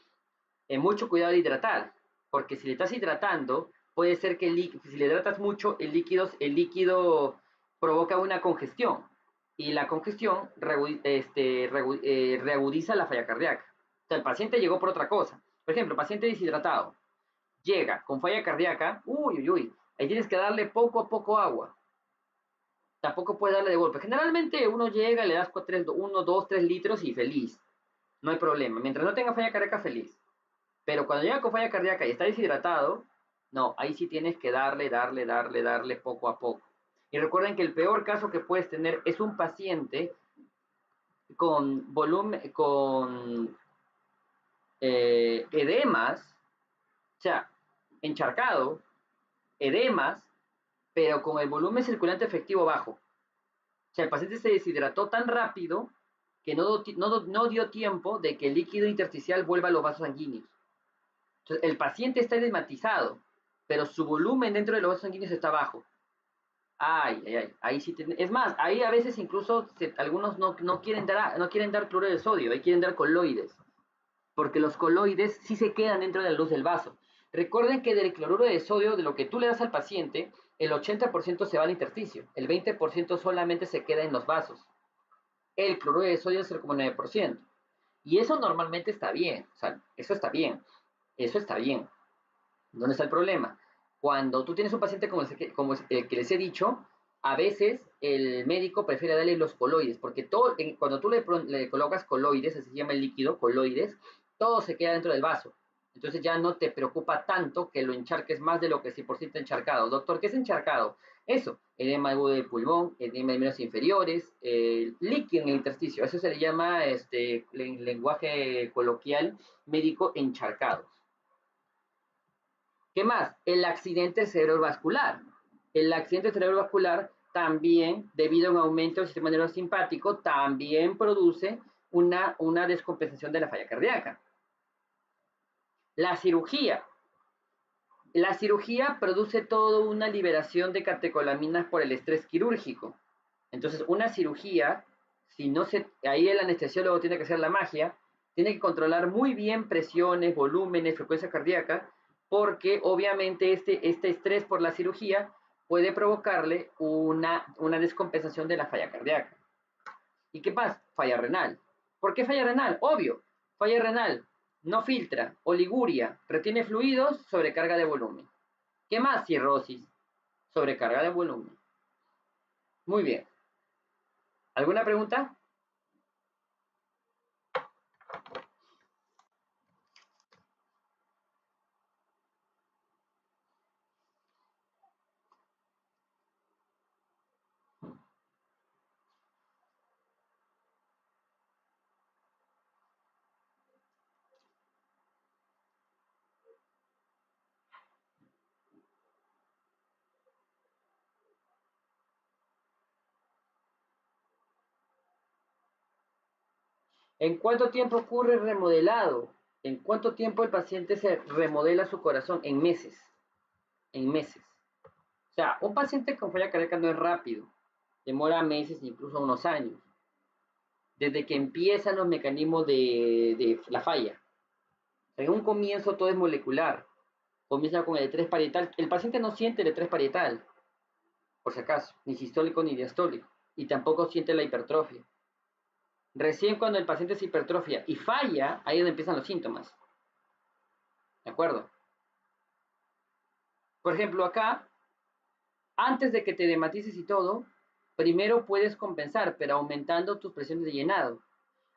mucho cuidado de hidratar, porque si le estás hidratando, puede ser que si le hidratas mucho, el líquido provoca una congestión y la congestión reagudiza la falla cardíaca. O sea, el paciente llegó por otra cosa. Por ejemplo, paciente deshidratado, llega con falla cardíaca, uy, uy, uy, ahí tienes que darle poco a poco agua. Tampoco puedes darle de golpe. Generalmente uno llega, le das 1, 2, 3 litros y feliz. No hay problema. Mientras no tenga falla cardíaca, feliz. Pero cuando llega con falla cardíaca y está deshidratado, no, ahí sí tienes que darle poco a poco. Y recuerden que el peor caso que puedes tener es un paciente con volumen, con edemas, o sea, encharcado, edemas, pero con el volumen circulante efectivo bajo. O sea, el paciente se deshidrató tan rápido que no dio tiempo de que el líquido intersticial vuelva a los vasos sanguíneos. Entonces, el paciente está edematizado, pero su volumen dentro de los vasos sanguíneos está bajo. Ay, ay, ay, ahí sí es más, ahí a veces incluso algunos no quieren dar cloruro de sodio, ahí quieren dar coloides, porque los coloides sí se quedan dentro de la luz del vaso. Recuerden que del cloruro de sodio, de lo que tú le das al paciente, el 80% se va al intersticio, el 20% solamente se queda en los vasos. El cloruro de sodio es el 0,9%. Y eso normalmente está bien, o sea, eso está bien, eso está bien. ¿Dónde está el problema? Cuando tú tienes un paciente como el que les he dicho, a veces el médico prefiere darle los coloides, porque cuando tú le colocas coloides, así se llama el líquido, coloides, todo se queda dentro del vaso. Entonces ya no te preocupa tanto que lo encharques más de lo que si por sí está encharcado. Doctor, ¿qué es encharcado? Eso, edema agudo del pulmón, edema de miembros inferiores, líquido en el intersticio. Eso se le llama, en lenguaje coloquial médico, encharcado. ¿Qué más? El accidente cerebrovascular. El accidente cerebrovascular también, debido a un aumento del sistema neurosimpático, también produce una descompensación de la falla cardíaca. La cirugía. La cirugía produce toda una liberación de catecolaminas por el estrés quirúrgico. Entonces, una cirugía, si no se, ahí el anestesiólogo tiene que hacer la magia, tiene que controlar muy bien presiones, volúmenes, frecuencia cardíaca, porque obviamente este estrés por la cirugía puede provocarle una descompensación de la falla cardíaca. ¿Y qué pasa? Falla renal. ¿Por qué falla renal? Obvio, falla renal, no filtra, oliguria, retiene fluidos, sobrecarga de volumen. ¿Qué más? Cirrosis, sobrecarga de volumen. Muy bien. ¿Alguna pregunta? ¿En cuánto tiempo ocurre el remodelado? ¿En cuánto tiempo el paciente se remodela su corazón? En meses. En meses. O sea, un paciente con falla cardíaca no es rápido. Demora meses, incluso unos años. Desde que empiezan los mecanismos de la falla. En un comienzo todo es molecular. Comienza con el estrés parietal. El paciente no siente el estrés parietal, por si acaso, ni sistólico ni diastólico. Y tampoco siente la hipertrofia. Recién cuando el paciente se hipertrofia y falla, ahí es donde empiezan los síntomas. ¿De acuerdo? Por ejemplo, acá, antes de que te dematices y todo, primero puedes compensar, pero aumentando tus presiones de llenado.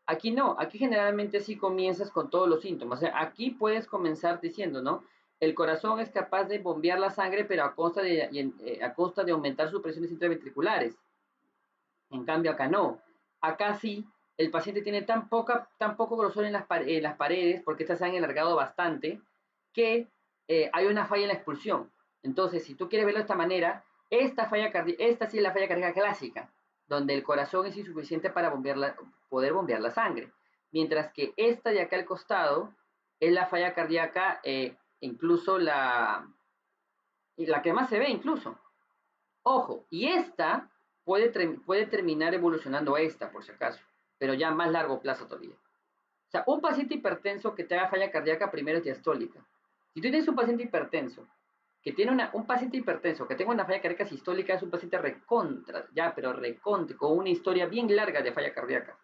Aquí no, aquí generalmente sí comienzas con todos los síntomas. O sea, aquí puedes comenzar diciendo, ¿no? El corazón es capaz de bombear la sangre, pero a costa de aumentar sus presiones intraventriculares. En cambio, acá no. Acá sí, el paciente tiene tan poco grosor en las paredes, porque estas se han alargado bastante, que hay una falla en la expulsión. Entonces, si tú quieres verlo de esta manera, esta sí es la falla cardíaca clásica, donde el corazón es insuficiente para poder bombear la sangre. Mientras que esta de acá al costado es la falla cardíaca, incluso la que más se ve incluso. Ojo, y esta puede terminar evolucionando a esta, por si acaso, pero ya a más largo plazo todavía. O sea, un paciente hipertenso que te haga falla cardíaca primero es diastólica. Si tú tienes un paciente hipertenso que tiene un paciente hipertenso que tenga una falla cardíaca sistólica, es un paciente recontra, ya, pero recontra, con una historia bien larga de falla cardíaca.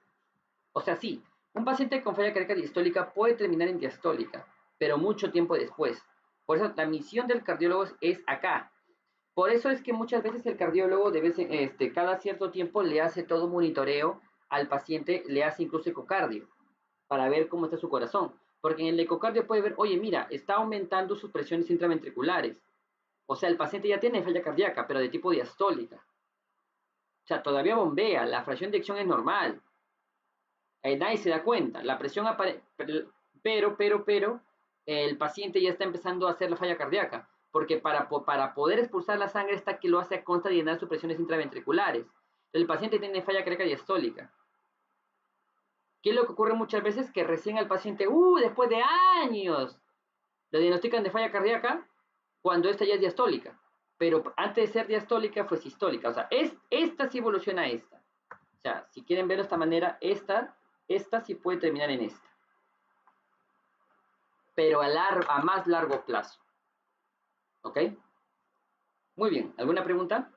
O sea, sí, un paciente con falla cardíaca distólica puede terminar en diastólica, pero mucho tiempo después. Por eso la misión del cardiólogo es acá. Por eso es que muchas veces el cardiólogo cada cierto tiempo le hace todo un monitoreo al paciente, le hace incluso ecocardio para ver cómo está su corazón. Porque en el ecocardio puede ver, oye, mira, está aumentando sus presiones intraventriculares. O sea, el paciente ya tiene falla cardíaca, pero de tipo diastólica. O sea, todavía bombea, la fracción de eyección es normal. Nadie se da cuenta. La presión aparece, pero, el paciente ya está empezando a hacer la falla cardíaca, porque para poder expulsar la sangre está que lo hace a consta de llenar sus presiones intraventriculares. El paciente tiene falla cardíaca diastólica. ¿Qué es lo que ocurre muchas veces? Que recién al paciente, después de años, lo diagnostican de falla cardíaca cuando esta ya es diastólica. Pero antes de ser diastólica fue sistólica. O sea, esta sí evoluciona a esta. O sea, si quieren verlo de esta manera, esta sí puede terminar en esta. pero a más largo plazo. ¿Ok? Muy bien. ¿Alguna pregunta?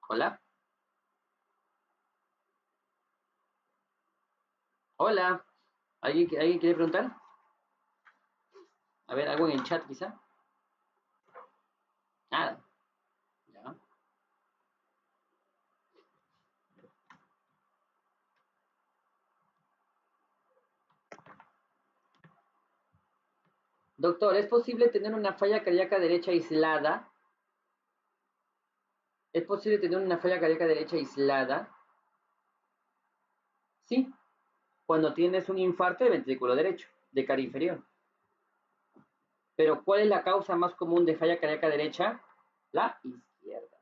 Hola. Hola. ¿Alguien quiere preguntar? A ver, algo en el chat quizá. Nada. Ya. Doctor, ¿es posible tener una falla cardíaca derecha aislada? ¿Es posible tener una falla cardíaca derecha aislada? Sí, cuando tienes un infarto de ventrículo derecho, de cara inferior. Pero ¿cuál es la causa más común de falla cardíaca derecha? La izquierda.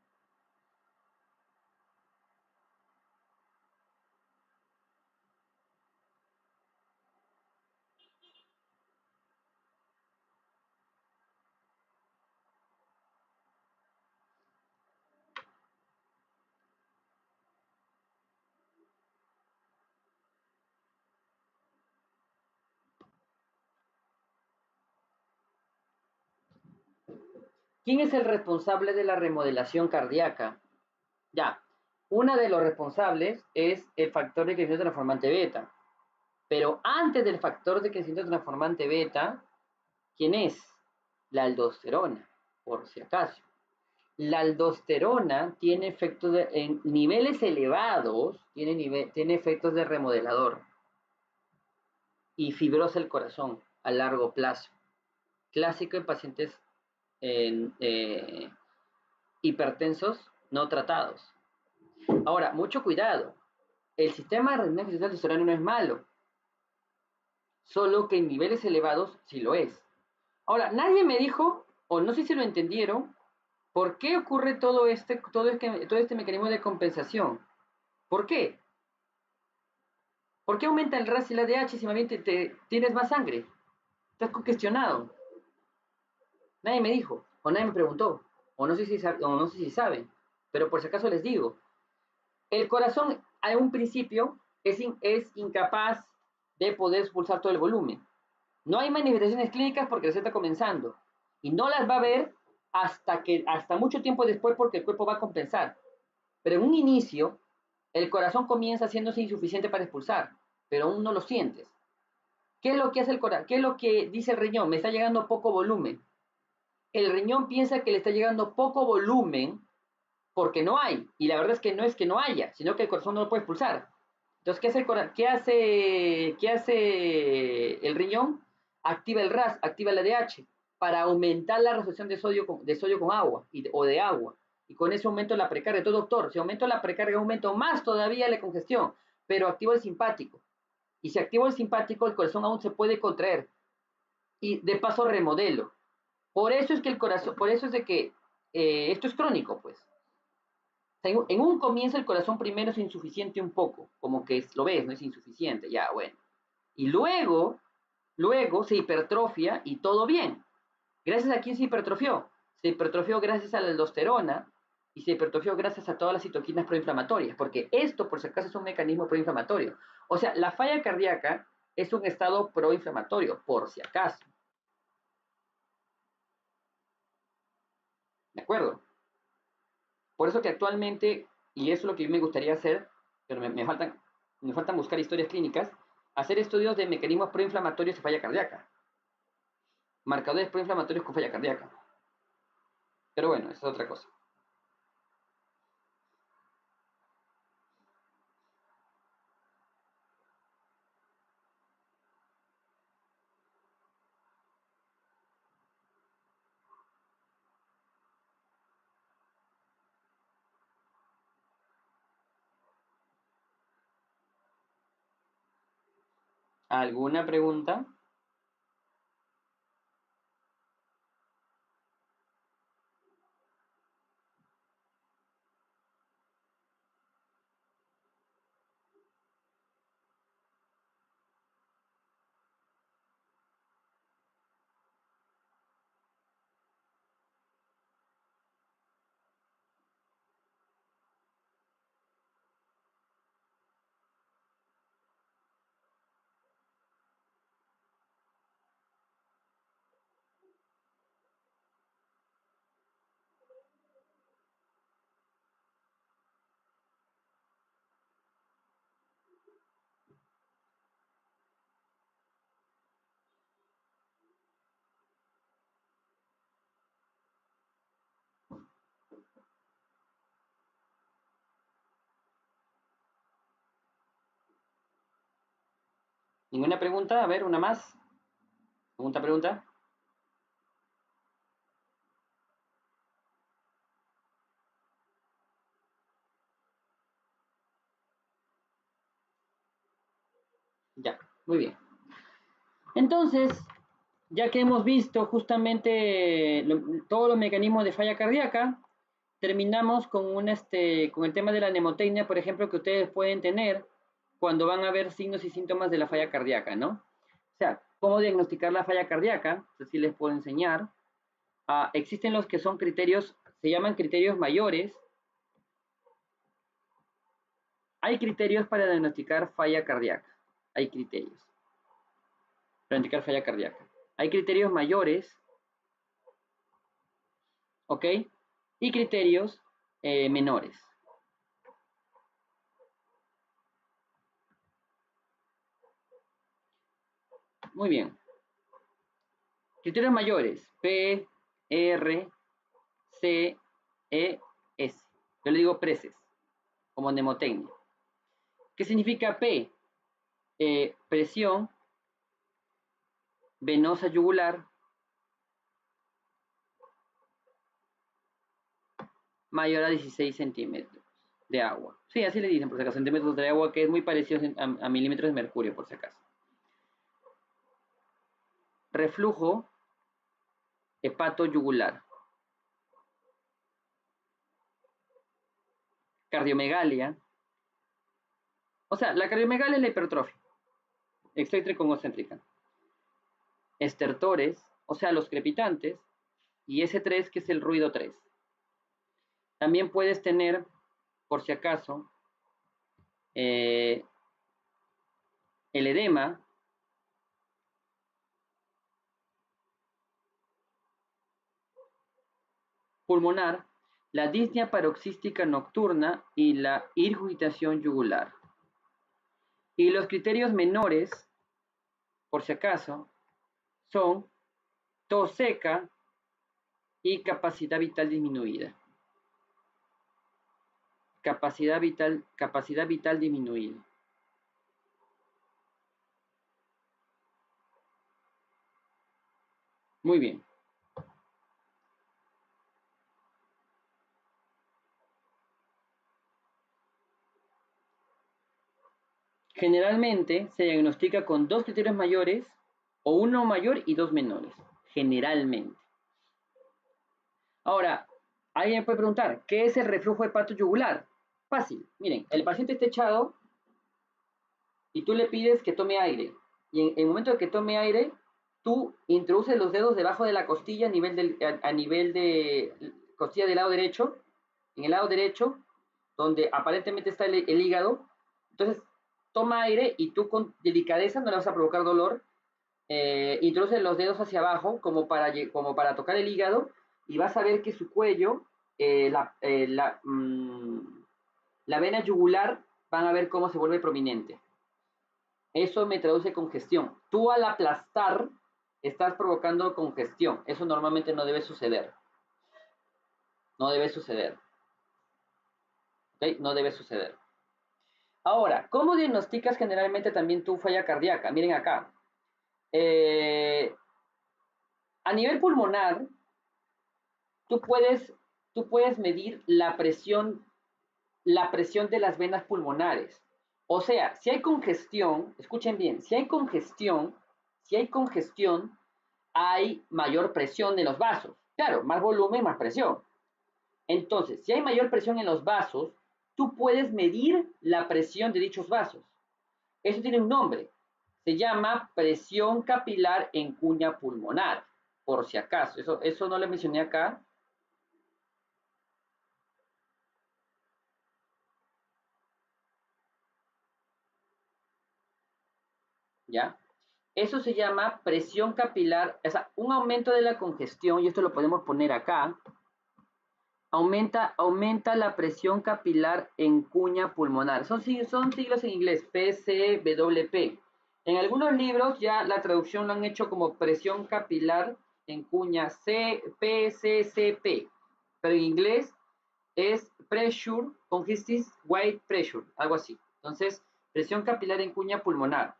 ¿Quién es el responsable de la remodelación cardíaca? Ya, uno de los responsables es el factor de crecimiento transformante beta. Pero antes del factor de crecimiento transformante beta, ¿quién es? La aldosterona, por si acaso. La aldosterona tiene efectos en niveles elevados, tiene efectos de remodelador y fibrosa el corazón a largo plazo. Clásico en pacientes hipertensos no tratados. Ahora, mucho cuidado. El sistema de renina de aldosterona no es malo, solo que en niveles elevados sí lo es. Ahora, nadie me dijo, o no sé si lo entendieron, ¿por qué ocurre todo este mecanismo de compensación? ¿Por qué? ¿Por qué aumenta el RAS y el ADH si más bien tienes más sangre? Estás congestionado. Nadie me dijo, o nadie me preguntó, o no sé si saben, pero por si acaso les digo. El corazón, a un principio, es incapaz de poder expulsar todo el volumen. No hay manifestaciones clínicas porque se está comenzando. Y no las va a ver hasta mucho tiempo después porque el cuerpo va a compensar. Pero en un inicio, el corazón comienza haciéndose insuficiente para expulsar, pero aún no lo sientes. ¿Qué es lo que hace el corazón? ¿Qué es lo que dice el riñón? Me está llegando poco volumen. El riñón piensa que le está llegando poco volumen porque no hay. Y la verdad es que no haya, sino que el corazón no lo puede expulsar. Entonces, ¿qué hace el riñón? Activa el RAS, activa el ADH para aumentar la resolución de sodio con agua o de agua. Y con eso aumento la precarga. Entonces, doctor, si aumento la precarga, aumento más todavía la congestión, pero activo el simpático. Y si activo el simpático, el corazón aún se puede contraer. Y de paso remodelo. Por eso es que el corazón, por eso es de que esto es crónico, pues. En un comienzo el corazón primero es insuficiente un poco, como que lo ves, no es insuficiente, ya, bueno. Y luego se hipertrofia y todo bien. ¿Gracias a quién se hipertrofió? Se hipertrofió gracias a la aldosterona y se hipertrofió gracias a todas las citoquinas proinflamatorias, porque esto, por si acaso, es un mecanismo proinflamatorio. O sea, la falla cardíaca es un estado proinflamatorio, por si acaso. ¿De acuerdo? Por eso que actualmente, y eso es lo que me gustaría hacer, pero me faltan buscar historias clínicas, hacer estudios de mecanismos proinflamatorios y falla cardíaca, marcadores proinflamatorios con falla cardíaca. Pero bueno, esa es otra cosa. ¿Alguna pregunta? ¿Ninguna pregunta? A ver, una más. Pregunta. Ya, muy bien. Entonces, ya que hemos visto justamente todos los mecanismos de falla cardíaca, terminamos con el tema de la mnemotecnia, por ejemplo, que ustedes pueden tener cuando van a ver signos y síntomas de la falla cardíaca, ¿no? O sea, cómo diagnosticar la falla cardíaca, así les puedo enseñar. Existen los que son criterios, se llaman criterios mayores. Hay criterios para diagnosticar falla cardíaca. Hay criterios para diagnosticar falla cardíaca. Hay criterios mayores, ¿ok? Y criterios menores. Muy bien. Criterios mayores, P, R, C, E, S. Yo le digo preces, como mnemotecnia. ¿Qué significa P? Presión venosa yugular mayor a 16 centímetros de agua. Sí, así le dicen, por si acaso, centímetros de agua, que es muy parecido a milímetros de mercurio, por si acaso. Reflujo hepato-yugular. Cardiomegalia. O sea, la cardiomegalia es la hipertrofia excéntrico-concéntrica. Estertores, o sea, los crepitantes, y S3, que es el ruido 3. También puedes tener, por si acaso, el edema, pulmonar, la disnea paroxística nocturna y la irgitación yugular. Y los criterios menores, por si acaso, son tos seca y capacidad vital disminuida. Capacidad vital disminuida. Muy bien. Generalmente se diagnostica con 2 criterios mayores o uno mayor y 2 menores. Generalmente. Ahora, alguien puede preguntar, ¿qué es el reflujo hepato-yugular? Fácil. Miren, el paciente está echado y tú le pides que tome aire. Y en el momento de que tome aire, tú introduces los dedos debajo de la costilla a nivel de costilla del lado derecho, en el lado derecho, donde aparentemente está el hígado. Entonces, toma aire y tú con delicadeza, no le vas a provocar dolor, introduce los dedos hacia abajo como para tocar el hígado y vas a ver que su cuello, la vena yugular, van a ver cómo se vuelve prominente. Eso me traduce congestión. Tú al aplastar estás provocando congestión. Eso normalmente no debe suceder. No debe suceder. ¿Ok? No debe suceder. Ahora, ¿cómo diagnosticas generalmente también tu falla cardíaca? Miren acá. A nivel pulmonar, tú puedes medir la presión de las venas pulmonares. O sea, si hay congestión, escuchen bien, si hay congestión, hay mayor presión en los vasos. Claro, más volumen, más presión. Entonces, si hay mayor presión en los vasos, tú puedes medir la presión de dichos vasos. Eso tiene un nombre. Se llama presión capilar en cuña pulmonar, por si acaso. Eso no lo mencioné acá. ¿Ya? Eso se llama presión capilar, o sea, un aumento de la congestión, y esto lo podemos poner acá, aumenta la presión capilar en cuña pulmonar. Son siglos en inglés, PCWP. En algunos libros ya la traducción lo han hecho como presión capilar en cuña PCCP, pero en inglés es Pressure Congestive White Pressure, algo así. Entonces, presión capilar en cuña pulmonar.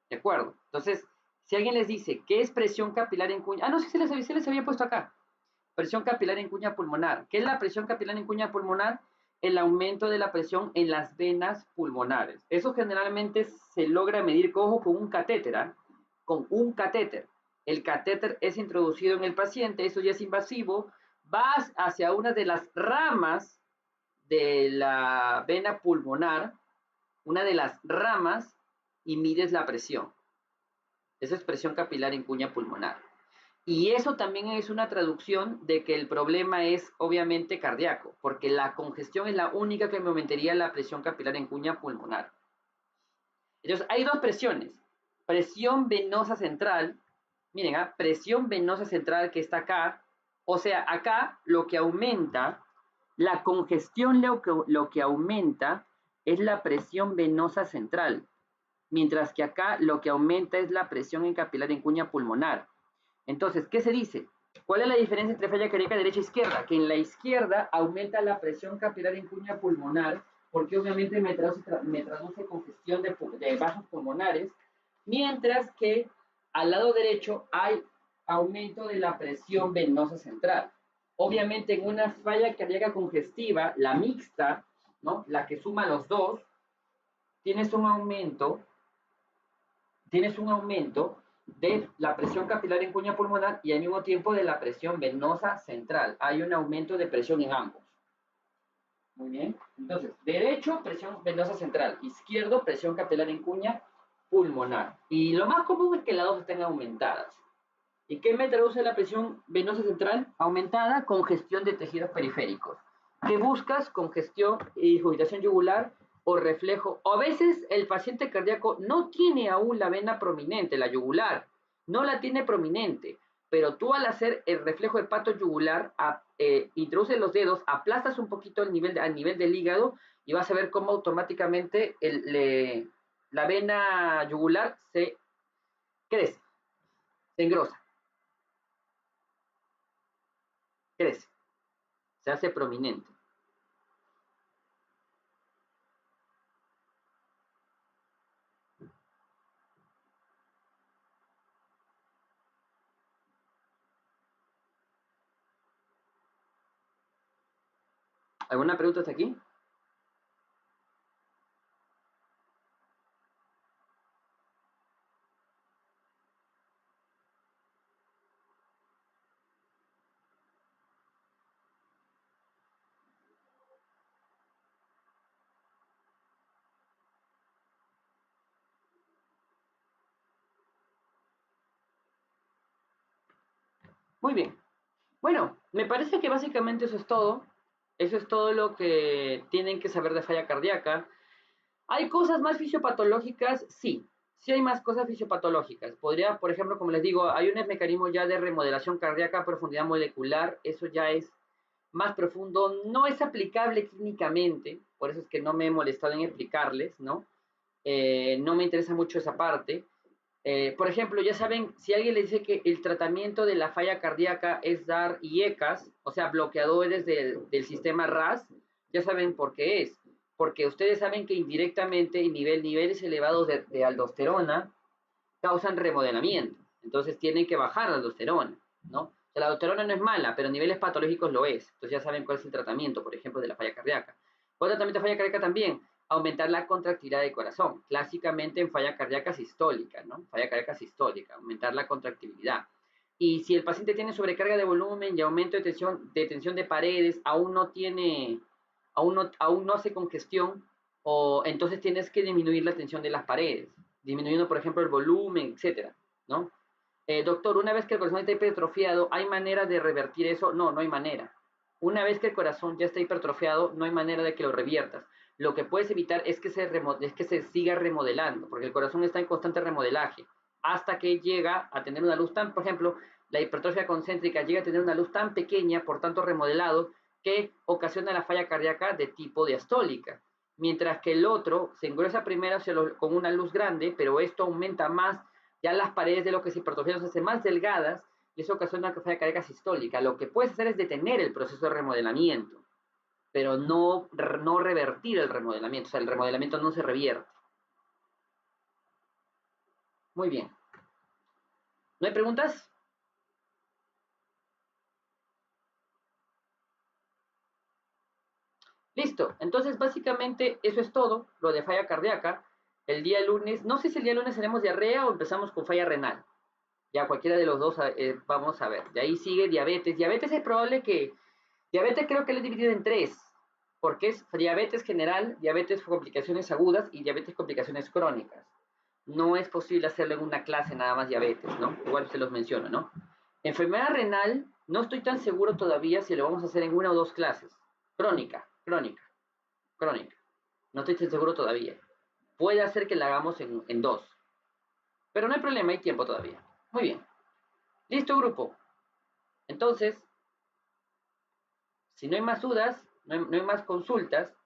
¿De acuerdo? Entonces, si alguien les dice, ¿qué es presión capilar en cuña? Ah, no, sí se les había puesto acá. Presión capilar en cuña pulmonar. ¿Qué es la presión capilar en cuña pulmonar? El aumento de la presión en las venas pulmonares. Eso generalmente se logra medir con un catéter, ¿eh? Con un catéter. El catéter es introducido en el paciente, eso ya es invasivo, vas hacia una de las ramas de la vena pulmonar, una de las ramas, y mides la presión. Esa es presión capilar en cuña pulmonar. Y eso también es una traducción de que el problema es obviamente cardíaco, porque la congestión es la única que me aumentaría la presión capilar en cuña pulmonar. Entonces, hay dos presiones. Presión venosa central, miren, presión venosa central que está acá, o sea, acá lo que aumenta, la congestión lo que aumenta es la presión venosa central, mientras que acá lo que aumenta es la presión en capilar en cuña pulmonar. Entonces, ¿qué se dice? ¿Cuál es la diferencia entre falla cardíaca derecha e izquierda? Que en la izquierda aumenta la presión capilar en cuña pulmonar, porque obviamente me traduce congestión de vasos pulmonares, mientras que al lado derecho hay aumento de la presión venosa central. Obviamente en una falla cardíaca congestiva, la mixta, ¿no? La que suma los dos, tienes un aumento de la presión capilar en cuña pulmonar y al mismo tiempo de la presión venosa central. Hay un aumento de presión en ambos. Muy bien. Entonces, derecho, presión venosa central. Izquierdo, presión capilar en cuña pulmonar. Y lo más común es que las dos estén aumentadas. ¿Y qué me traduce la presión venosa central? Aumentada, congestión de tejidos periféricos. ¿Qué buscas? Congestión y irritación yugular o reflejo. O a veces el paciente cardíaco no tiene aún la vena prominente, la yugular, no la tiene prominente, pero tú al hacer el reflejo hepato yugular, introduces los dedos, aplastas un poquito al nivel del hígado y vas a ver cómo automáticamente la vena yugular se crece, se engrosa, crece, se hace prominente. ¿Alguna pregunta hasta aquí? Muy bien. Bueno, me parece que básicamente eso es todo. Eso es todo lo que tienen que saber de falla cardíaca. ¿Hay cosas más fisiopatológicas? Sí, sí hay más cosas fisiopatológicas. Podría, por ejemplo, como les digo, hay un mecanismo ya de remodelación cardíaca a profundidad molecular. Eso ya es más profundo. No es aplicable clínicamente, por eso es que no me he molestado en explicarles, ¿no? No me interesa mucho esa parte. Por ejemplo, ya saben, si alguien le dice que el tratamiento de la falla cardíaca es dar IECAS, o sea, bloqueadores del sistema RAS, ya saben por qué es. Porque ustedes saben que indirectamente niveles elevados de aldosterona causan remodelamiento. Entonces tienen que bajar la aldosterona, ¿no? O sea, la aldosterona no es mala, pero a niveles patológicos lo es. Entonces ya saben cuál es el tratamiento, por ejemplo, de la falla cardíaca. Otro tratamiento de falla cardíaca también, aumentar la contractilidad del corazón, clásicamente en falla cardíaca sistólica, ¿no? Falla cardíaca sistólica, aumentar la contractibilidad. Y si el paciente tiene sobrecarga de volumen y aumento de tensión de paredes, aún no hace congestión, o entonces tienes que disminuir la tensión de las paredes, disminuyendo, por ejemplo, el volumen, etcétera, ¿no? Doctor, una vez que el corazón está hipertrofiado, ¿hay manera de revertir eso? No, no hay manera. Una vez que el corazón ya está hipertrofiado, no hay manera de que lo reviertas. Lo que puedes evitar es que se siga remodelando, porque el corazón está en constante remodelaje, hasta que llega a tener una luz tan, por ejemplo, la hipertrofia concéntrica llega a tener una luz tan pequeña, por tanto remodelado, que ocasiona la falla cardíaca de tipo diastólica. Mientras que el otro se engruesa primero con una luz grande, pero esto aumenta más ya las paredes de lo que se hipertrofian se hacen más delgadas y eso ocasiona una falla cardíaca sistólica. Lo que puedes hacer es detener el proceso de remodelamiento, pero no revertir el remodelamiento. O sea, el remodelamiento no se revierte. Muy bien. ¿No hay preguntas? Listo. Entonces, básicamente, eso es todo, lo de falla cardíaca. El día lunes, no sé si el día lunes haremos diarrea o empezamos con falla renal. Ya cualquiera de los dos vamos a ver. De ahí sigue diabetes. Diabetes es probable que... Diabetes creo que lo he dividido en tres, porque es diabetes general, diabetes con complicaciones agudas y diabetes con complicaciones crónicas. No es posible hacerlo en una clase nada más diabetes, ¿no? Igual se los menciono, ¿no? Enfermedad renal, no estoy tan seguro todavía si lo vamos a hacer en una o dos clases. Crónica, crónica, crónica. No estoy tan seguro todavía. Puede ser que la hagamos en dos. Pero no hay problema, hay tiempo todavía. Muy bien. Listo, grupo. Entonces, si no hay más dudas, no hay más consultas,